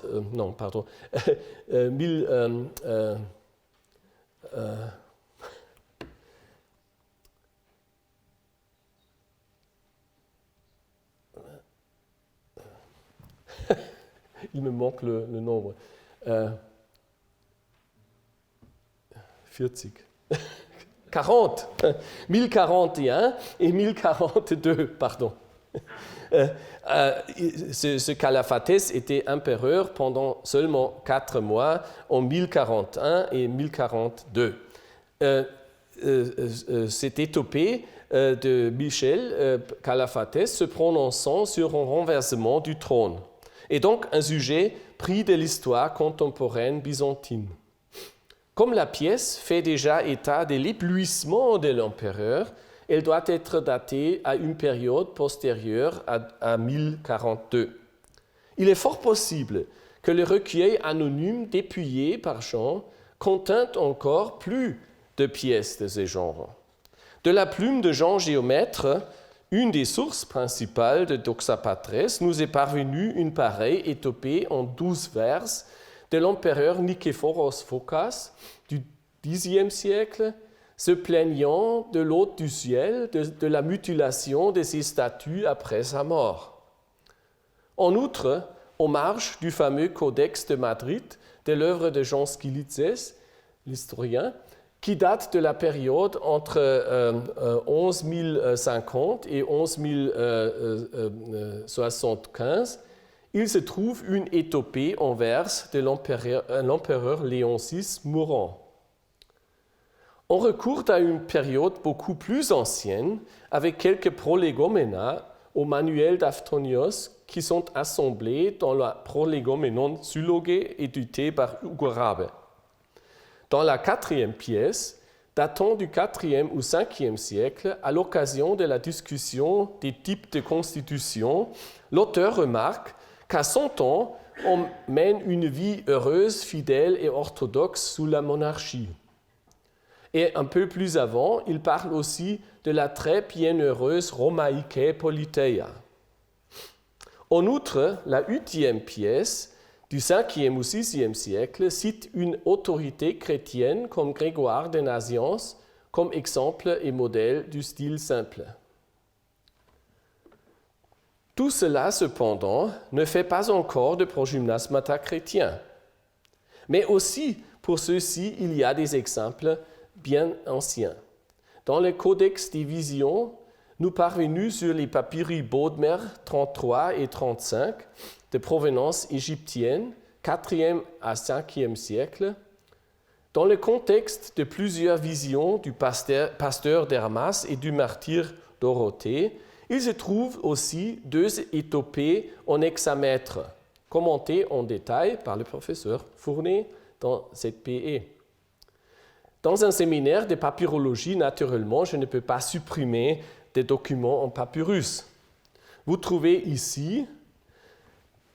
Il me manque le nombre. 40, 1041 et 1042, pardon. Ce Calaphatès était empereur pendant seulement 4 mois, en 1041 et 1042. Cette étopée de Michel Calaphatès se prononçant sur un renversement du trône, et donc un sujet pris de l'histoire contemporaine byzantine. Comme la pièce fait déjà état de l'éblouissement de l'empereur, elle doit être datée à une période postérieure à 1042. Il est fort possible que le recueil anonyme dépouillé par Jean contient encore plus de pièces de ce genre. De la plume de Jean Géomètre, une des sources principales de Doxapatres, nous est parvenue une pareille étopée en 12 vers de l'empereur Niképhoros Phocas du Xe siècle, se plaignant de l'hôte du ciel, de la mutilation de ses statues après sa mort. En outre, aux marges du fameux Codex de Madrid, de l'œuvre de Jean Skylitzès, l'historien, qui date de la période entre 1150 et 1175, il se trouve une étopée en vers de l'empereur Léon VI mourant. On recourt à une période beaucoup plus ancienne, avec quelques prolégomena au manuel d'Aphtonios qui sont assemblés dans la Prolégomenon Sulogé édité par Ugo Rabe. Dans la 4e pièce, datant du 4e ou 5e siècle, à l'occasion de la discussion des types de constitution, l'auteur remarque qu'à son temps, on mène une vie heureuse, fidèle et orthodoxe sous la monarchie. Et un peu plus avant, il parle aussi de la très bienheureuse Romaïque Politeia. En outre, la 8e pièce du 5e ou 6e siècle cite une autorité chrétienne comme Grégoire de Nazianze comme exemple et modèle du style simple. Tout cela, cependant, ne fait pas encore de progymnasmata chrétiens. Mais aussi, pour ceux-ci, il y a des exemples bien anciens. Dans le Codex des Visions, nous parvenus sur les papyri Bodmer 33 et 35, de provenance égyptienne, 4e à 5e siècle, dans le contexte de plusieurs visions du pasteur d'Hermas et du martyr Dorothée, il se trouve aussi 2 étopées en hexamètre, commentées en détail par le professeur Fournet dans cette PE. Dans un séminaire de papyrologie, naturellement, je ne peux pas supprimer des documents en papyrus. Vous trouvez ici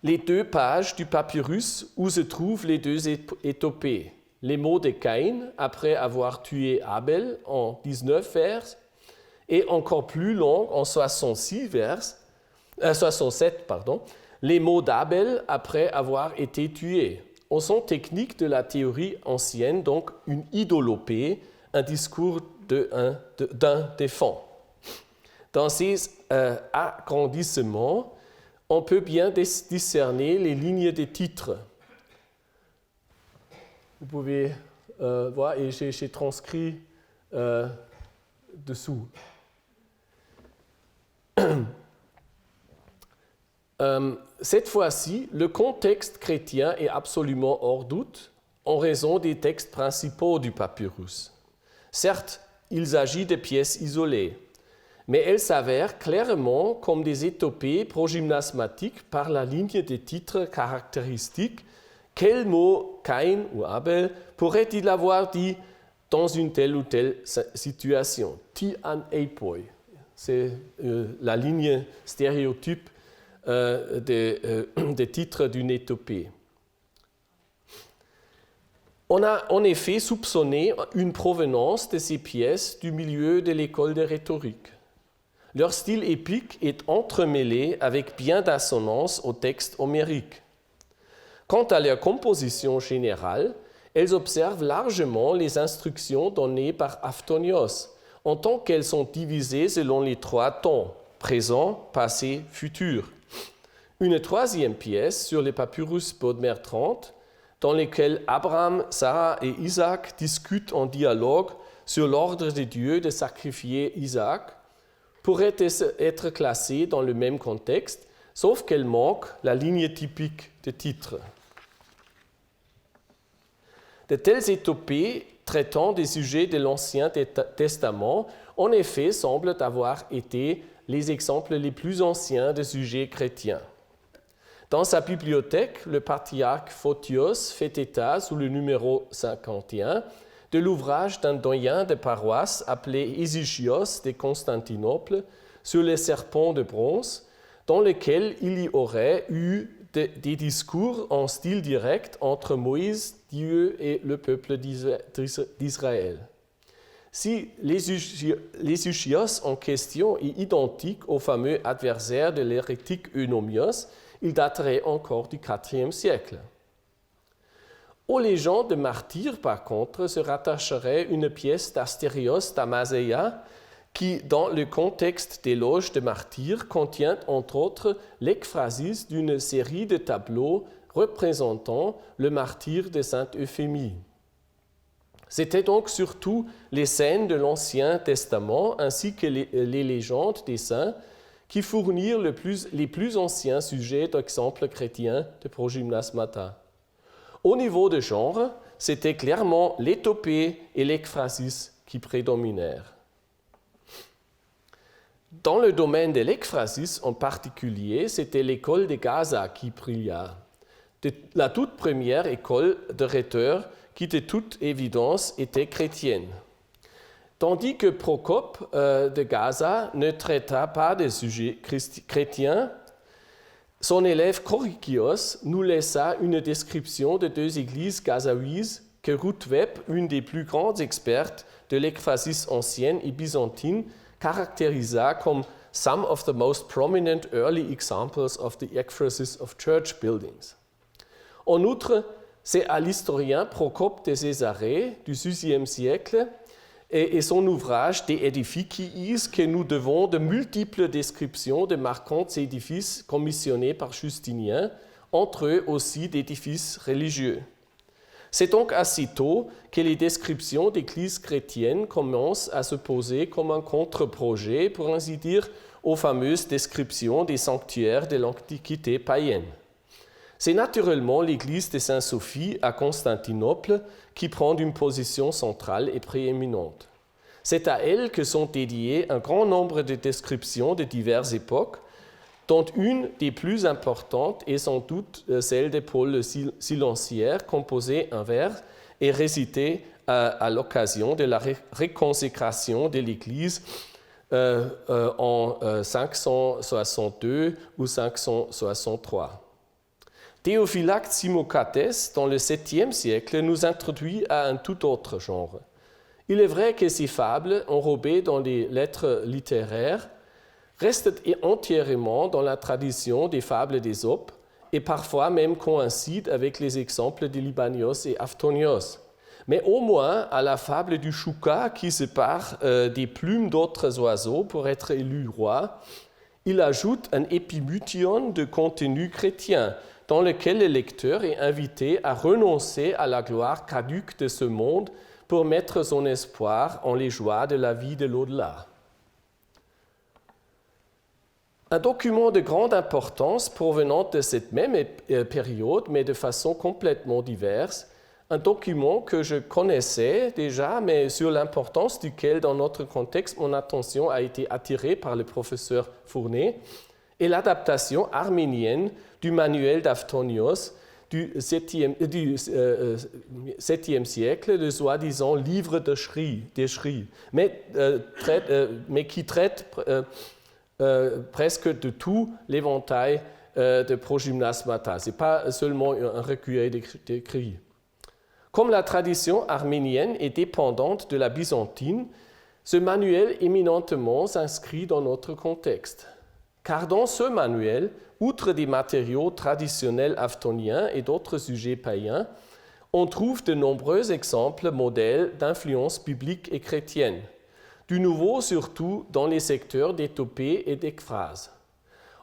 les 2 pages du papyrus où se trouvent les 2 étopées. Les mots de Caïn, après avoir tué Abel, en 19 vers, et encore plus long, en 67 les mots d'Abel après avoir été tué. En son technique de la théorie ancienne, donc une idolopée, un discours d'un défunt. Dans ces agrandissements, on peut bien discerner les lignes des titres. Vous pouvez voir, et j'ai transcrit dessous. Cette fois-ci, le contexte chrétien est absolument hors doute en raison des textes principaux du papyrus. Certes, il s'agit de pièces isolées, mais elles s'avèrent clairement comme des étopées progymnasmatiques par la ligne des titres caractéristiques. Quel mot Caïn ou Abel pourrait-il avoir dit dans une telle ou telle situation? Ti an eipoi. C'est la ligne stéréotype des titres d'une étopée. On a en effet soupçonné une provenance de ces pièces du milieu de l'école de rhétorique. Leur style épique est entremêlé avec bien d'assonance au texte homérique. Quant à leur composition générale, elles observent largement les instructions données par Aphtonios, en tant qu'elles sont divisées selon les 3 temps, présent, passé, futur. Une 3e pièce sur le papyrus Bodmer 30 dans lesquels Abraham, Sarah et Isaac discutent en dialogue sur l'ordre de Dieu de sacrifier Isaac, pourrait être classée dans le même contexte, sauf qu'elle manque la ligne typique de titre. De telles épopées traitant des sujets de l'Ancien Testament, en effet, semblent avoir été les exemples les plus anciens de sujets chrétiens. Dans sa bibliothèque, le patriarche Photios fait état, sous le numéro 51, de l'ouvrage d'un doyen de paroisse appelé Ézychios de Constantinople sur les serpents de bronze, dans lequel il y aurait eu des discours en style direct entre Moïse, Dieu et le peuple d'Israël. Si l'Ézychios en question est identique au fameux adversaire de l'hérétique Eunomios, il daterait encore du IVe siècle. Aux légendes de martyrs, par contre, se rattacherait une pièce d'Astérios d'Amazeia qui, dans le contexte d'éloge de martyrs, contient entre autres l'ekphrasis d'une série de tableaux représentant le martyre de sainte Euphémie. C'était donc surtout les scènes de l'Ancien Testament ainsi que les légendes des saints qui fournirent les plus anciens sujets d'exemples chrétiens de progymnasmata. Au niveau de genre, c'était clairement l'étopée et l'ekphrasis qui prédominèrent. Dans le domaine de l'ekphrasis en particulier, c'était l'école de Gaza qui brilla. La toute première école de rhéteurs qui de toute évidence était chrétienne. Tandis que Procope de Gaza ne traita pas de sujets chrétiens, son élève Chorikios nous laissa une description de deux églises gazaouises que Ruth Webb, une des plus grandes expertes de l'ekphrasis ancienne et byzantine, caractérisa comme « some of the most prominent early examples of the ekphrasis of church buildings ». En outre, c'est à l'historien Procope de Césarée du VIe siècle et son ouvrage De Edificiis que nous devons de multiples descriptions de marquants édifices commissionnés par Justinien, entre eux aussi d'édifices religieux. C'est donc assez tôt que les descriptions d'églises chrétiennes commencent à se poser comme un contre-projet, pour ainsi dire, aux fameuses descriptions des sanctuaires de l'Antiquité païenne. C'est naturellement l'église de Saint-Sophie à Constantinople qui prend une position centrale et prééminente. C'est à elle que sont dédiées un grand nombre de descriptions de diverses époques, dont une des plus importantes est sans doute celle de Paul le Silenciaire, composée en vers et récitée à l'occasion de la reconsécration de l'Église en 562 ou 563. Théophylacte Simocates, dans le 7e siècle, nous introduit à un tout autre genre. Il est vrai que ces fables, enrobées dans les lettres littéraires, restent entièrement dans la tradition des fables d'Ésope et parfois même coïncident avec les exemples de Libanios et Aphtonios. Mais au moins, à la fable du Chouka qui se pare des plumes d'autres oiseaux pour être élu roi, il ajoute un épimution de contenu chrétien, dans lequel le lecteur est invité à renoncer à la gloire caduque de ce monde pour mettre son espoir en les joies de la vie de l'au-delà. Un document de grande importance provenant de cette même période, mais de façon complètement diverse, un document que je connaissais déjà, mais sur l'importance duquel, dans notre contexte, mon attention a été attirée par le professeur Fournet, est l'adaptation arménienne du manuel d'Aphtonios du 7e siècle, le soi-disant livre de Shri, mais qui traite presque de tout l'éventail de progymnasmata. Ce n'est pas seulement un recueil d'écrits. Comme la tradition arménienne est dépendante de la byzantine, ce manuel éminemment s'inscrit dans notre contexte. Car dans ce manuel, outre des matériaux traditionnels aphtoniens et d'autres sujets païens, on trouve de nombreux exemples modèles d'influence biblique et chrétienne, du nouveau surtout dans les secteurs d'étopée et d'ekphrase.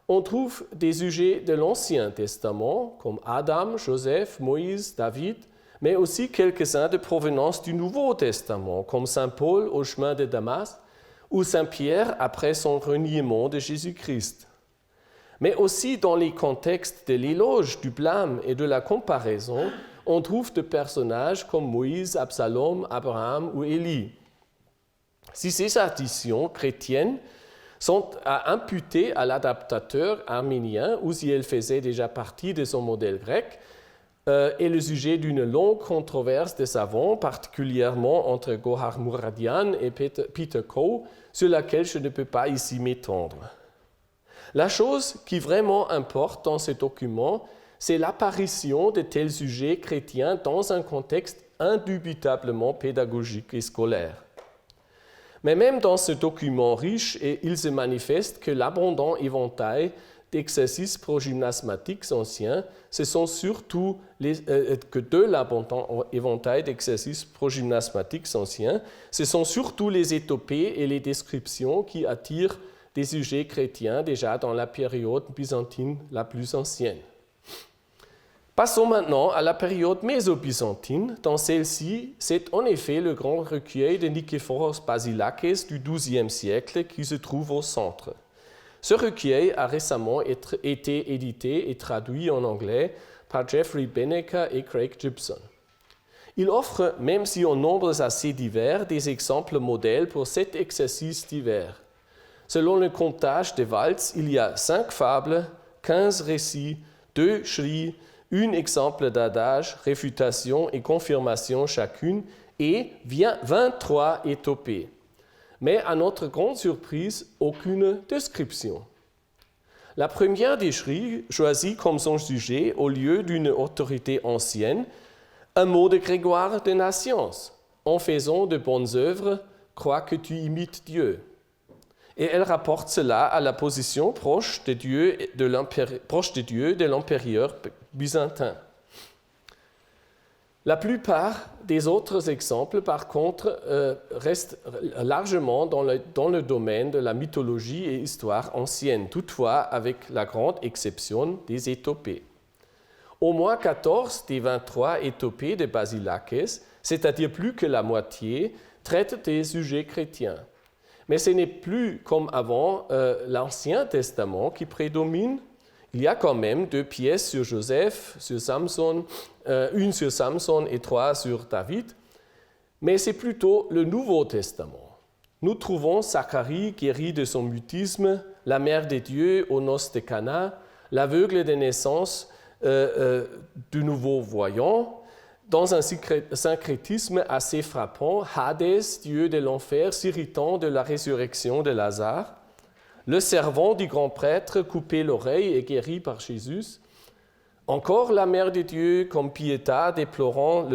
on trouve des sujets de l'Ancien Testament, comme Adam, Joseph, Moïse, David, mais aussi quelques-uns de provenance du Nouveau Testament, comme saint Paul au chemin de Damas, ou saint Pierre après son reniement de Jésus-Christ. Mais aussi dans les contextes de l'éloge, du blâme et de la comparaison, on trouve des personnages comme Moïse, Absalom, Abraham ou Élie. Si ces additions chrétiennes sont à imputer à l'adaptateur arménien ou si elles faisaient déjà partie de son modèle grec, est le sujet d'une longue controverse des savants, particulièrement entre Gohar Mouradian et Peter Coe, sur laquelle je ne peux pas ici m'étendre. La chose qui vraiment importe dans ce document, c'est l'apparition de tels sujets chrétiens dans un contexte indubitablement pédagogique et scolaire. Mais même dans ce document riche, il se manifeste que l'abondant éventail d'exercices progymnasmatiques anciens, ce sont surtout les étopées et les descriptions qui attirent des sujets chrétiens déjà dans la période byzantine la plus ancienne. Passons maintenant à la période méso-byzantine. Dans celle-ci, c'est en effet le grand recueil de Niképhoros Basilakes du XIIe siècle qui se trouve au centre. Ce recueil a récemment été édité et traduit en anglais par Jeffrey Beneka et Craig Gibson. Il offre, même si en nombres assez divers, des exemples modèles pour 7 exercices divers. Selon le comptage des Waltz, il y a 5 fables, 15 récits, 2 shris, 1 exemple d'adage, réfutation et confirmation chacune, et 23 étopées. Mais à notre grande surprise, aucune description. La première des shris choisit comme son sujet, au lieu d'une autorité ancienne, un mot de Grégoire de Nazianze. En faisant de bonnes œuvres, crois que tu imites Dieu. Et elle rapporte cela à la position proche de Dieu de l'empereur byzantin. La plupart des autres exemples, par contre, restent largement dans le domaine de la mythologie et histoire ancienne, toutefois avec la grande exception des étopées. Au moins 14 des 23 étopées de Basilakes, c'est-à-dire plus que la moitié, traitent des sujets chrétiens. Mais ce n'est plus comme avant l'Ancien Testament qui prédomine. Il y a quand même 2 pièces sur Joseph, sur Samson, 1 sur Samson et 3 sur David. Mais c'est plutôt le Nouveau Testament. Nous trouvons Zacharie guéri de son mutisme, la mère des dieux aux noces de Cana, l'aveugle de naissance du nouveau voyant. Dans un syncrétisme assez frappant, Hadès, dieu de l'enfer, s'irritant de la résurrection de Lazare, le servant du grand prêtre coupé l'oreille et guéri par Jésus, encore la mère de Dieu comme Piéta déplorant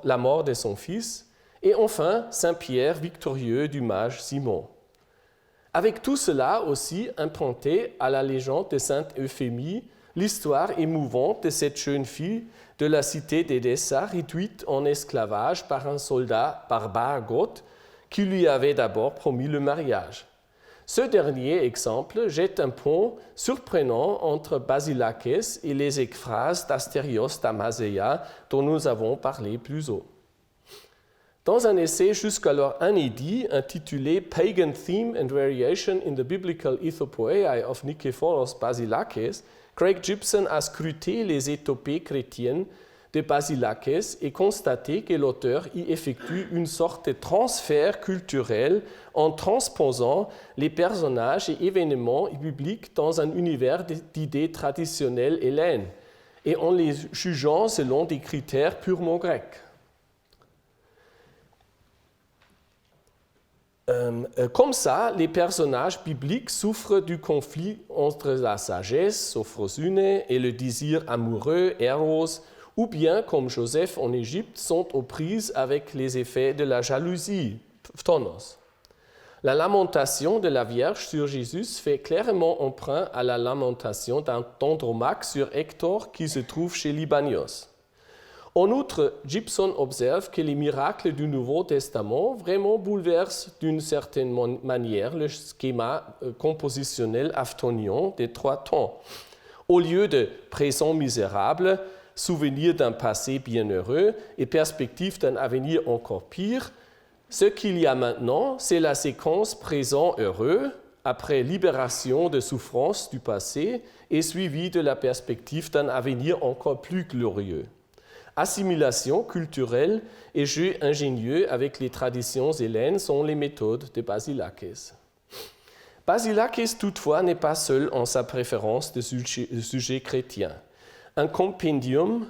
la mort de son fils, et enfin Saint Pierre victorieux du mage Simon. Avec tout cela aussi implanté à la légende de Sainte Euphémie, l'histoire émouvante de cette jeune fille de la cité d'Édessa, réduite en esclavage par un soldat barbare goth qui lui avait d'abord promis le mariage. Ce dernier exemple jette un pont surprenant entre Basilakes et les ekphrases d'Astérios d'Amazeia dont nous avons parlé plus haut. Dans un essai jusqu'alors inédit intitulé Pagan Theme and Variation in the Biblical Ethopoeia of Niképhoros Basilakes, Craig Gibson a scruté les étopées chrétiennes de Basilakes et constaté que l'auteur y effectue une sorte de transfert culturel en transposant les personnages et événements bibliques dans un univers d'idées traditionnelles hellènes et en les jugeant selon des critères purement grecs. Comme ça, les personnages bibliques souffrent du conflit entre la sagesse, Sophrosune, et le désir amoureux, Eros, ou bien, comme Joseph en Égypte, sont aux prises avec les effets de la jalousie, Phtonos. La lamentation de la Vierge sur Jésus fait clairement emprunt à la lamentation d'Andromaque sur Hector qui se trouve chez Libanios. En outre, Gibson observe que les miracles du Nouveau Testament vraiment bouleversent d'une certaine manière le schéma compositionnel aftonien des trois temps. Au lieu de présent misérable, souvenir d'un passé bienheureux et perspective d'un avenir encore pire, ce qu'il y a maintenant, c'est la séquence présent heureux, après libération de souffrances du passé et suivi de la perspective d'un avenir encore plus glorieux. Assimilation culturelle et jeu ingénieux avec les traditions hellènes sont les méthodes de Basilakes. Basilakes, toutefois, n'est pas seul en sa préférence de sujets chrétiens. Un compendium,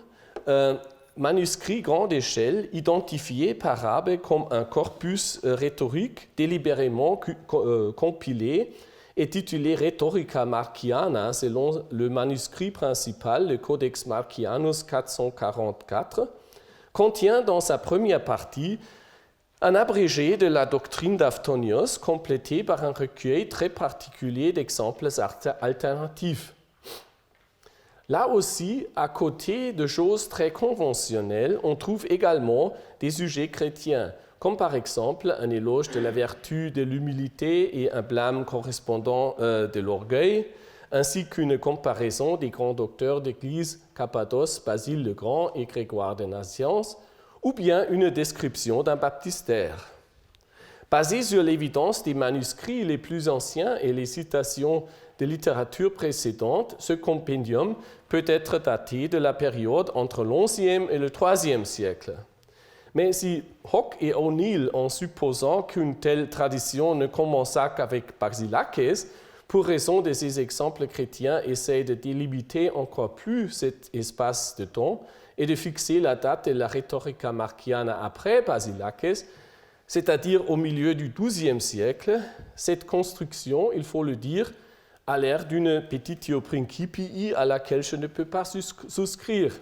manuscrit grande échelle, identifié par Rabe comme un corpus rhétorique délibérément compilé et titulé Rhetorica Marciana selon le manuscrit principal, le Codex Marcianus 444, contient dans sa première partie un abrégé de la doctrine d'Aftonios complété par un recueil très particulier d'exemples alternatifs. Là aussi, à côté de choses très conventionnelles, on trouve également des sujets chrétiens, comme par exemple un éloge de la vertu de l'humilité et un blâme correspondant de l'orgueil, ainsi qu'une comparaison des grands docteurs d'Église, Cappadoce, Basile le Grand et Grégoire de Nazianze, ou bien une description d'un baptistère. Basé sur l'évidence des manuscrits les plus anciens et les citations de littérature précédente, ce compendium peut être daté de la période entre l'XIe et le IIIe siècle. Mais si Hock et O'Neill, en supposant qu'une telle tradition ne commença qu'avec Basilakes, pour raison de ces exemples chrétiens, essayent de délimiter encore plus cet espace de temps et de fixer la date de la Rhetorica Marciana après Basilakes, c'est-à-dire au milieu du XIIe siècle, cette construction, il faut le dire, a l'air d'une petitio principii à laquelle je ne peux pas souscrire.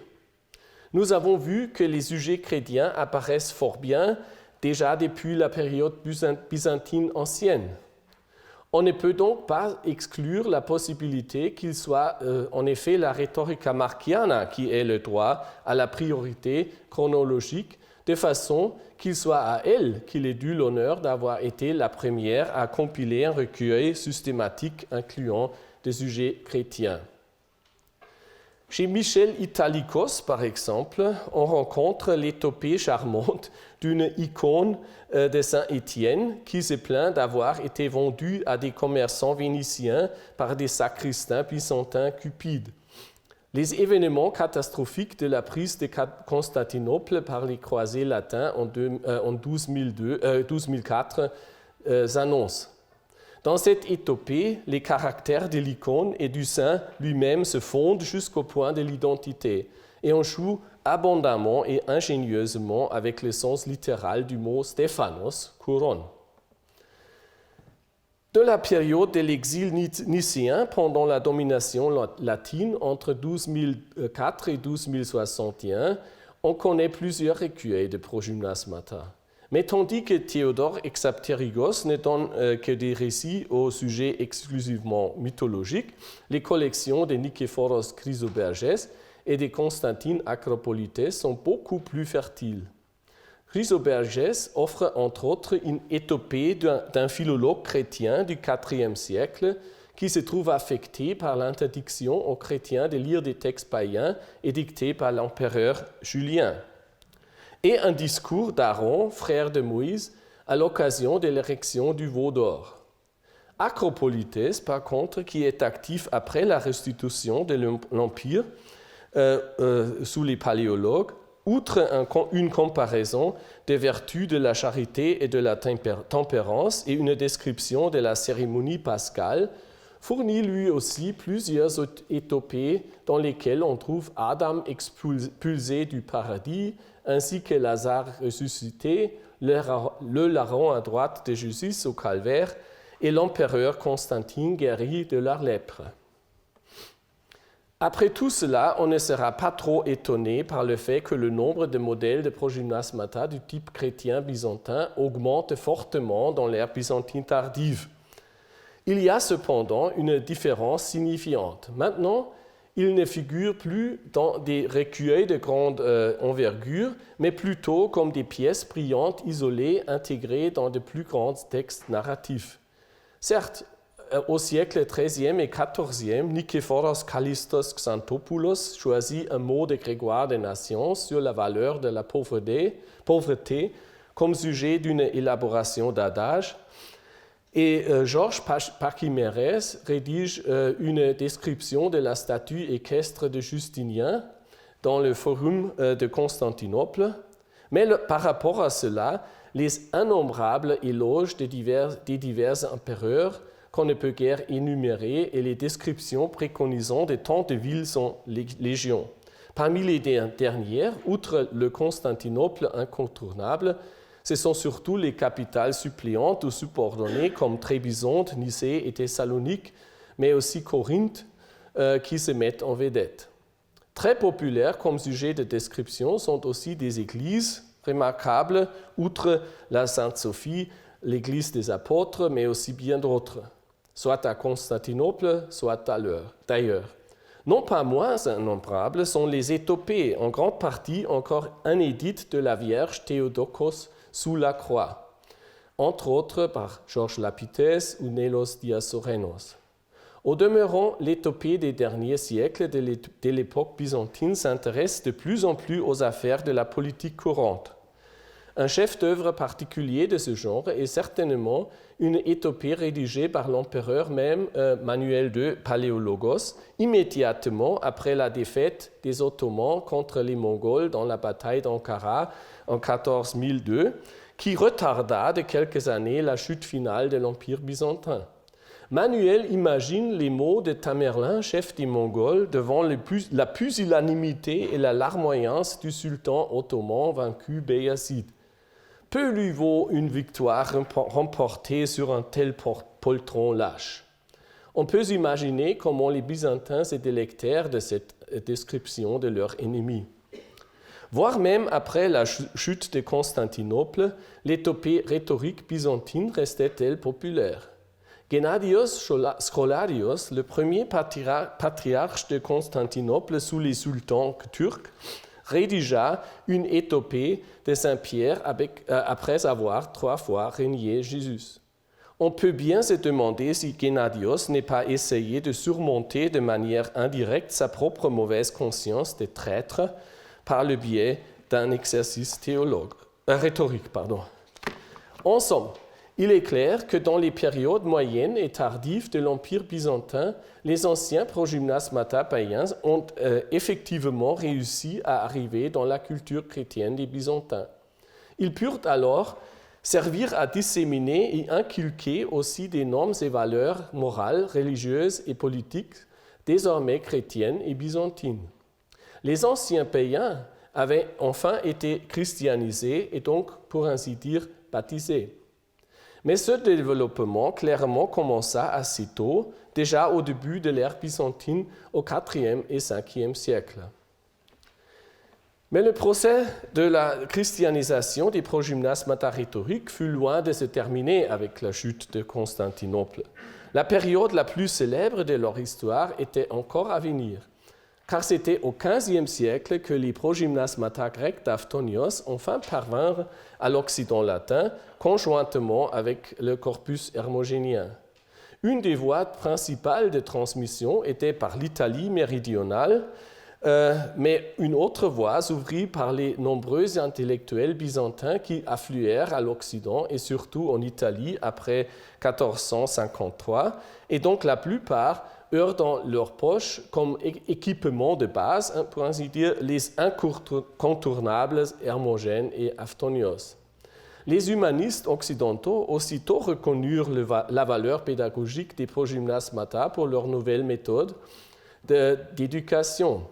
Nous avons vu que les sujets chrétiens apparaissent fort bien déjà depuis la période byzantine ancienne. On ne peut donc pas exclure la possibilité qu'il soit en effet la Rhetorica Marciana qui ait le droit à la priorité chronologique, de façon qu'il soit à elle qu'il est dû l'honneur d'avoir été la première à compiler un recueil systématique incluant des sujets chrétiens. Chez Michel Italikos, par exemple, on rencontre l'étopée charmante d'une icône de Saint-Étienne qui se plaint d'avoir été vendue à des commerçants vénitiens par des sacristains byzantins cupides. Les événements catastrophiques de la prise de Constantinople par les croisés latins en 1204 annoncent. Dans cette étopée, les caractères de l'icône et du saint lui-même se fondent jusqu'au point de l'identité, et on joue abondamment et ingénieusement avec le sens littéral du mot Stéphanos, couronne. De la période de l'exil nicéen pendant la domination latine entre 1204 et 1261, on connaît plusieurs recueils de progymnasmata. Mais tandis que Théodore Exapterigos ne donne que des récits au sujet exclusivement mythologique, les collections de Niképhoros Chrysobergès et de Constantine Acropolites sont beaucoup plus fertiles. Chrysobergès offre entre autres une étopée d'un philologue chrétien du IVe siècle qui se trouve affecté par l'interdiction aux chrétiens de lire des textes païens édictés par l'empereur Julien, et un discours d'Aaron, frère de Moïse, à l'occasion de l'érection du veau d'or. Acropolites, par contre, qui est actif après la restitution de l'Empire sous les paléologues, outre une comparaison des vertus de la charité et de la tempérance et une description de la cérémonie pascale, fournit lui aussi plusieurs étopées dans lesquelles on trouve Adam expulsé du paradis, ainsi que Lazare ressuscité, le larron à droite de Jésus au calvaire et l'empereur Constantine guéri de la lèpre. Après tout cela, on ne sera pas trop étonné par le fait que le nombre de modèles de progymnasmata du type chrétien byzantin augmente fortement dans l'ère byzantine tardive. Il y a cependant une différence signifiante. Maintenant, ils ne figurent plus dans des recueils de grande envergure, mais plutôt comme des pièces brillantes isolées intégrées dans de plus grands textes narratifs. Certes, au siècle XIIIe et XIVe, Niképhoros Kallistos Xanthopoulos choisit un mot de Grégoire des Nations sur la valeur de la pauvreté comme sujet d'une élaboration d'adage. Et Georges Pachyméres rédige une description de la statue équestre de Justinien dans le Forum de Constantinople. Mais par rapport à cela, les innombrables éloges des divers empereurs qu'on ne peut guère énumérer et les descriptions préconisant de tant de villes sont légion. Parmi les dernières, outre le Constantinople incontournable, ce sont surtout les capitales suppléantes ou subordonnées comme Trébizonde, Nicée et Thessalonique, mais aussi Corinthe, qui se mettent en vedette. Très populaires comme sujet de description sont aussi des églises remarquables, outre la Sainte-Sophie, l'église des apôtres, mais aussi bien d'autres, soit à Constantinople, soit d'ailleurs. Non pas moins innombrables sont les étopées, en grande partie encore inédites de la Vierge Théotokos sous la croix, entre autres par Georges Lapithès ou Nélos Diasorenos. Au demeurant, l'étopée des derniers siècles de l'époque byzantine s'intéresse de plus en plus aux affaires de la politique courante. Un chef-d'œuvre particulier de ce genre est certainement une étopée rédigée par l'empereur même Manuel II Paléologos, immédiatement après la défaite des Ottomans contre les Mongols dans la bataille d'Ankara en 1402, qui retarda de quelques années la chute finale de l'Empire byzantin. Manuel imagine les mots de Tamerlin, chef des Mongols, devant la pusillanimité et la larmoyance du sultan ottoman vaincu Bayazid. Peu lui vaut une victoire remportée sur un tel poltron lâche. On peut imaginer comment les Byzantins se délectèrent de cette description de leur ennemi. Voire même après la chute de Constantinople, l'étopée rhétorique byzantine restait-elle populaire. Gennadios Scholarios, le premier patriarche de Constantinople sous les sultans turcs, rédigea une étopée de Saint-Pierre après avoir 3 fois régné Jésus. On peut bien se demander si Gennadios n'ait pas essayé de surmonter de manière indirecte sa propre mauvaise conscience de traître par le biais d'un exercice rhétorique. En somme, il est clair que dans les périodes moyennes et tardives de l'Empire byzantin, les anciens progymnasmata païens ont effectivement réussi à arriver dans la culture chrétienne des Byzantins. Ils purent alors servir à disséminer et inculquer aussi des normes et valeurs morales, religieuses et politiques, désormais chrétiennes et byzantines. Les anciens païens avaient enfin été christianisés et donc, pour ainsi dire, baptisés. Mais ce développement clairement commença assez tôt, déjà au début de l'ère byzantine au IVe et Ve siècle. Mais le procès de la christianisation des progymnasmata rhétoriques fut loin de se terminer avec la chute de Constantinople. La période la plus célèbre de leur histoire était encore à venir, car c'était au XVe siècle que les progymnasmata grecs d'Aphtonios enfin parvinrent à l'Occident latin, conjointement avec le corpus hermogénien. Une des voies principales de transmission était par l'Italie méridionale, mais une autre voie s'ouvrit par les nombreux intellectuels byzantins qui affluèrent à l'Occident et surtout en Italie après 1453, et donc la plupart eurent dans leur poche comme équipement de base, pour ainsi dire, les incontournables Hermogène et Aphtonios. Les humanistes occidentaux aussitôt reconnurent la valeur pédagogique des progymnasmata pour leur nouvelle méthode d'éducation.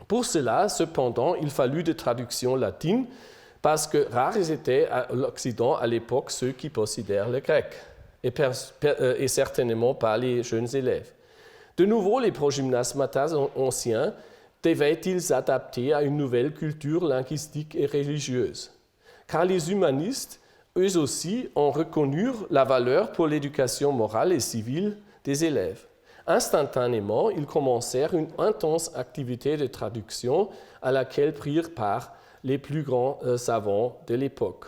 Pour cela, cependant, il fallut des traductions latines, parce que rares étaient à l'Occident à l'époque ceux qui possédèrent le grec, et certainement pas les jeunes élèves. De nouveau, les progymnasmata anciens devaient-ils s'adapter à une nouvelle culture linguistique et religieuse? Car les humanistes, eux aussi, ont reconnu la valeur pour l'éducation morale et civile des élèves. Instantanément, ils commencèrent une intense activité de traduction à laquelle prirent part les plus grands savants de l'époque.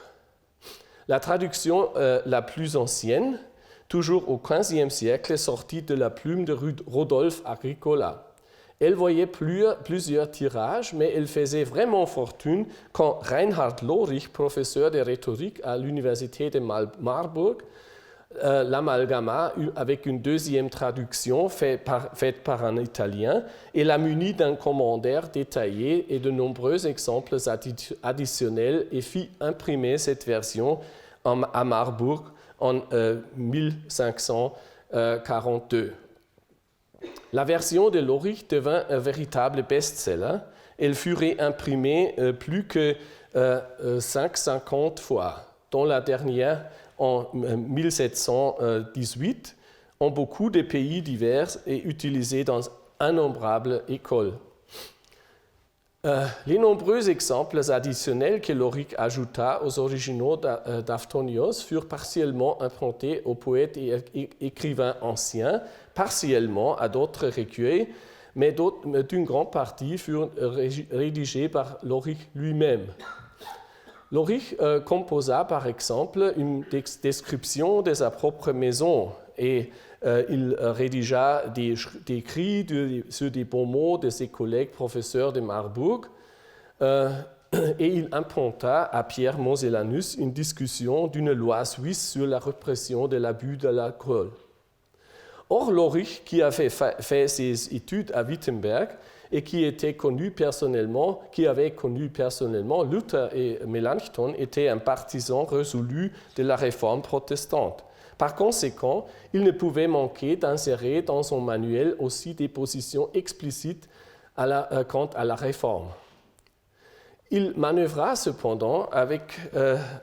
La traduction la plus ancienne, toujours au XVe siècle, est sortie de la plume de Rodolphe Agricola. Elle voyait plusieurs tirages, mais elle faisait vraiment fortune quand Reinhard Lohrich, professeur de rhétorique à l'université de Marburg, l'amalgama avec une deuxième traduction faite par un Italien et l'a muni d'un commentaire détaillé et de nombreux exemples additionnels et fit imprimer cette version à Marburg en 1542. La version de Lohrich devint un véritable best-seller. Elle fut réimprimée plus que 550 fois, dont la dernière en 1718, en beaucoup de pays divers et utilisée dans innombrables écoles. Les nombreux exemples additionnels que Lohrich ajouta aux originaux d'Aphtonios furent partiellement empruntés aux poètes et écrivains anciens, partiellement à d'autres recueils, mais d'une grande partie furent rédigés par Lohrich lui-même. Lohrich composa par exemple une description de sa propre maison et il rédigea des cris sur des bons mots de ses collègues professeurs de Marburg et il implanta à Pierre Mosellanus une discussion d'une loi suisse sur la répression de l'abus de l'alcool. Or, Lohrich, qui avait fait ses études à Wittenberg et qui avait connu personnellement Luther et Melanchthon, était un partisan résolu de la réforme protestante. Par conséquent, il ne pouvait manquer d'insérer dans son manuel aussi des positions explicites quant à la réforme. Il manœuvra cependant avec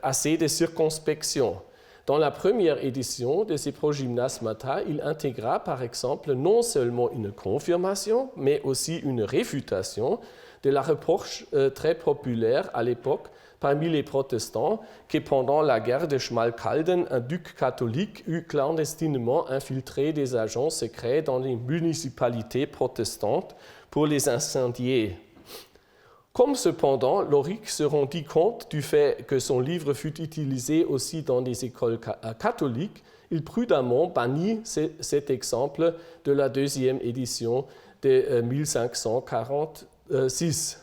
assez de circonspection. Dans la première édition de ses Progymnasmata, il intégra par exemple non seulement une confirmation, mais aussi une réfutation de la reproche très populaire à l'époque parmi les protestants que pendant la guerre de Schmalkalden, un duc catholique eut clandestinement infiltré des agents secrets dans les municipalités protestantes pour les incendier. Comme cependant, Lohrich se rendit compte du fait que son livre fut utilisé aussi dans des écoles catholiques, il prudemment bannit cet exemple de la deuxième édition de 1546.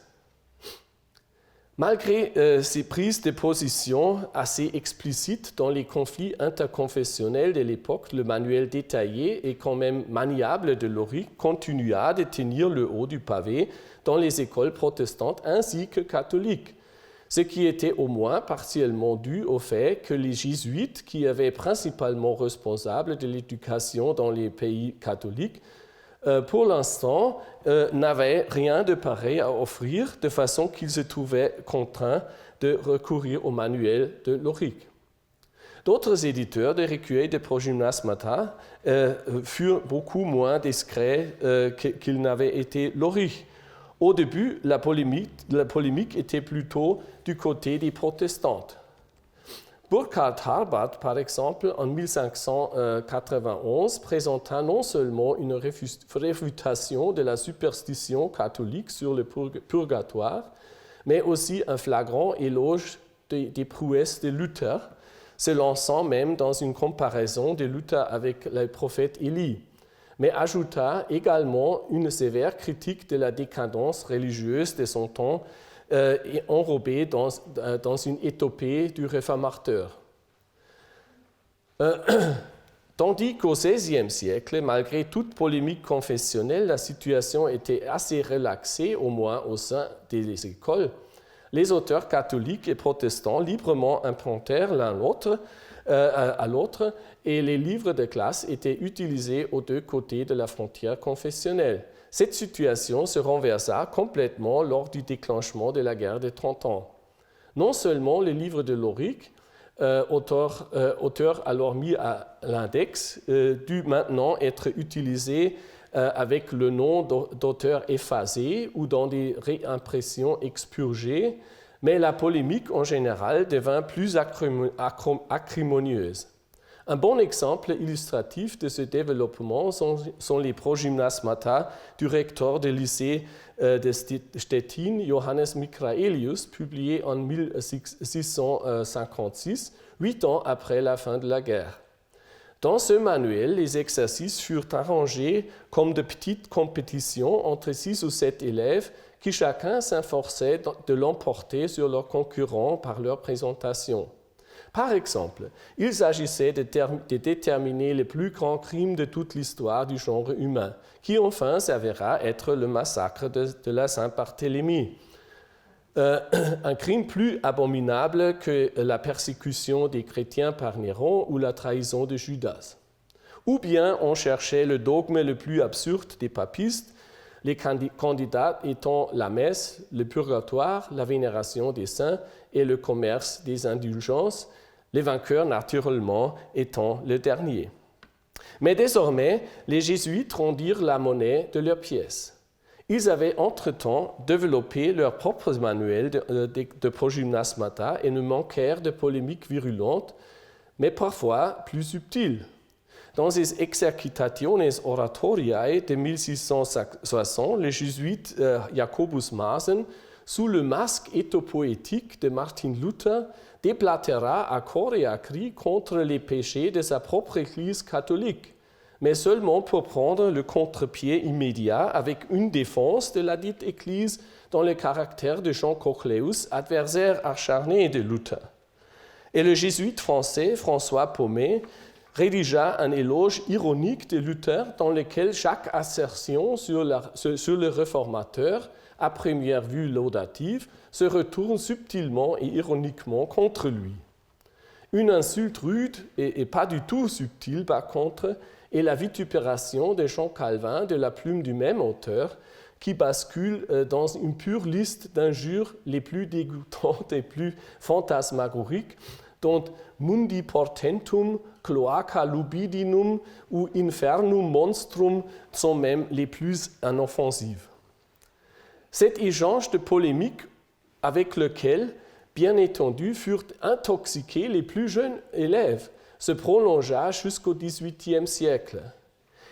Malgré ces prises de position assez explicites dans les conflits interconfessionnels de l'époque, le manuel détaillé et quand même maniable de Lohrich continua de tenir le haut du pavé dans les écoles protestantes ainsi que catholiques, ce qui était au moins partiellement dû au fait que les jésuites, qui avaient principalement responsables de l'éducation dans les pays catholiques, pour l'instant, n'avaient rien de pareil à offrir, de façon qu'ils se trouvaient contraints de recourir au manuel de Lohrich. D'autres éditeurs de recueils de Progymnasmata furent beaucoup moins discrets qu'ils n'avaient été Lohrich. Au début, la polémique était plutôt du côté des protestantes. Burkhard Harbart, par exemple, en 1591, présenta non seulement une réfutation de la superstition catholique sur le purgatoire, mais aussi un flagrant éloge des prouesses de Luther, se lançant même dans une comparaison de Luther avec le prophète Élie, mais ajouta également une sévère critique de la décadence religieuse de son temps, enrobé dans une étopée du réformateur. Tandis qu'au XVIe siècle, malgré toute polémique confessionnelle, la situation était assez relaxée, au moins au sein des écoles. Les auteurs catholiques et protestants librement empruntèrent l'un à l'autre et les livres de classe étaient utilisés aux deux côtés de la frontière confessionnelle. Cette situation se renversa complètement lors du déclenchement de la guerre de 30 ans. Non seulement les livres de Lohrich, auteur alors mis à l'index, dut maintenant être utilisés avec le nom d'auteur effacé ou dans des réimpressions expurgées, mais la polémique en général devint plus acrimonieuse. Un bon exemple illustratif de ce développement sont les progymnasmata du recteur du lycée de Stettin, Johannes Michaelius, publié en 1656, 8 ans après la fin de la guerre. Dans ce manuel, les exercices furent arrangés comme de petites compétitions entre 6 ou 7 élèves qui chacun s'efforçait de l'emporter sur leurs concurrents par leur présentation. Par exemple, il s'agissait de déterminer les plus grands crimes de toute l'histoire du genre humain, qui enfin s'avéra être le massacre de la Saint-Barthélemy. Un crime plus abominable que la persécution des chrétiens par Néron ou la trahison de Judas. Ou bien on cherchait le dogme le plus absurde des papistes, les candidats étant la messe, le purgatoire, la vénération des saints et le commerce des indulgences, les vainqueurs naturellement étant le dernier. Mais désormais, les jésuites rendirent la monnaie de leurs pièces. Ils avaient entre-temps développé leur propre manuel de progymnasmata et ne manquèrent de polémiques virulentes, mais parfois plus subtiles. Dans les Exercitationes Oratoriae de 1660, le jésuite Jacobus Maaßen, sous le masque éthopoétique de Martin Luther, déblatera à corps et à cri contre les péchés de sa propre Église catholique, mais seulement pour prendre le contre-pied immédiat avec une défense de la dite Église dans le caractère de Jean Cochleus, adversaire acharné de Luther. Et le jésuite français François Pomé rédigea un éloge ironique de Luther dans lequel chaque assertion sur le réformateur, à première vue laudative, se retourne subtilement et ironiquement contre lui. Une insulte rude et pas du tout subtile, par contre, est la vitupération de Jean Calvin de la plume du même auteur, qui bascule dans une pure liste d'injures les plus dégoûtantes et plus fantasmagoriques, dont mundi portentum, cloaca lubidinum ou infernum monstrum sont même les plus inoffensives. Cet échange de polémiques avec lequel, bien entendu, furent intoxiqués les plus jeunes élèves, se prolongea jusqu'au XVIIIe siècle.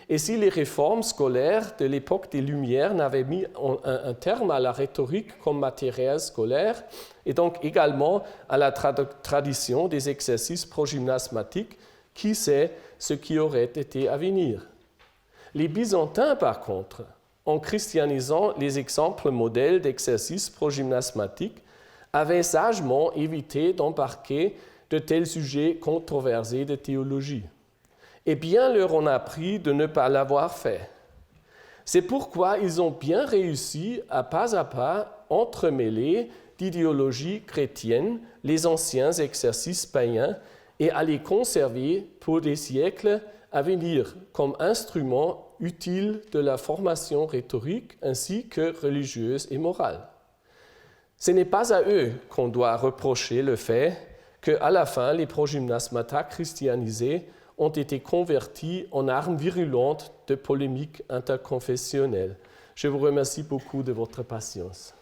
Et si les réformes scolaires de l'époque des Lumières n'avaient mis un terme à la rhétorique comme matériel scolaire, et donc également à la tradition des exercices progymnasmatiques, qui sait ce qui aurait été à venir? Les Byzantins, par contre, en christianisant les exemples modèles d'exercices progymnasmatiques, avaient sagement évité d'embarquer de tels sujets controversés de théologie. Et bien leur en a pris de ne pas l'avoir fait. C'est pourquoi ils ont bien réussi à pas entremêler d'idéologie chrétienne les anciens exercices païens et à les conserver pour des siècles à venir comme instrument utile de la formation rhétorique ainsi que religieuse et morale. Ce n'est pas à eux qu'on doit reprocher le fait qu'à la fin, les progymnasmata christianisés ont été convertis en armes virulentes de polémique interconfessionnelle. Je vous remercie beaucoup de votre patience.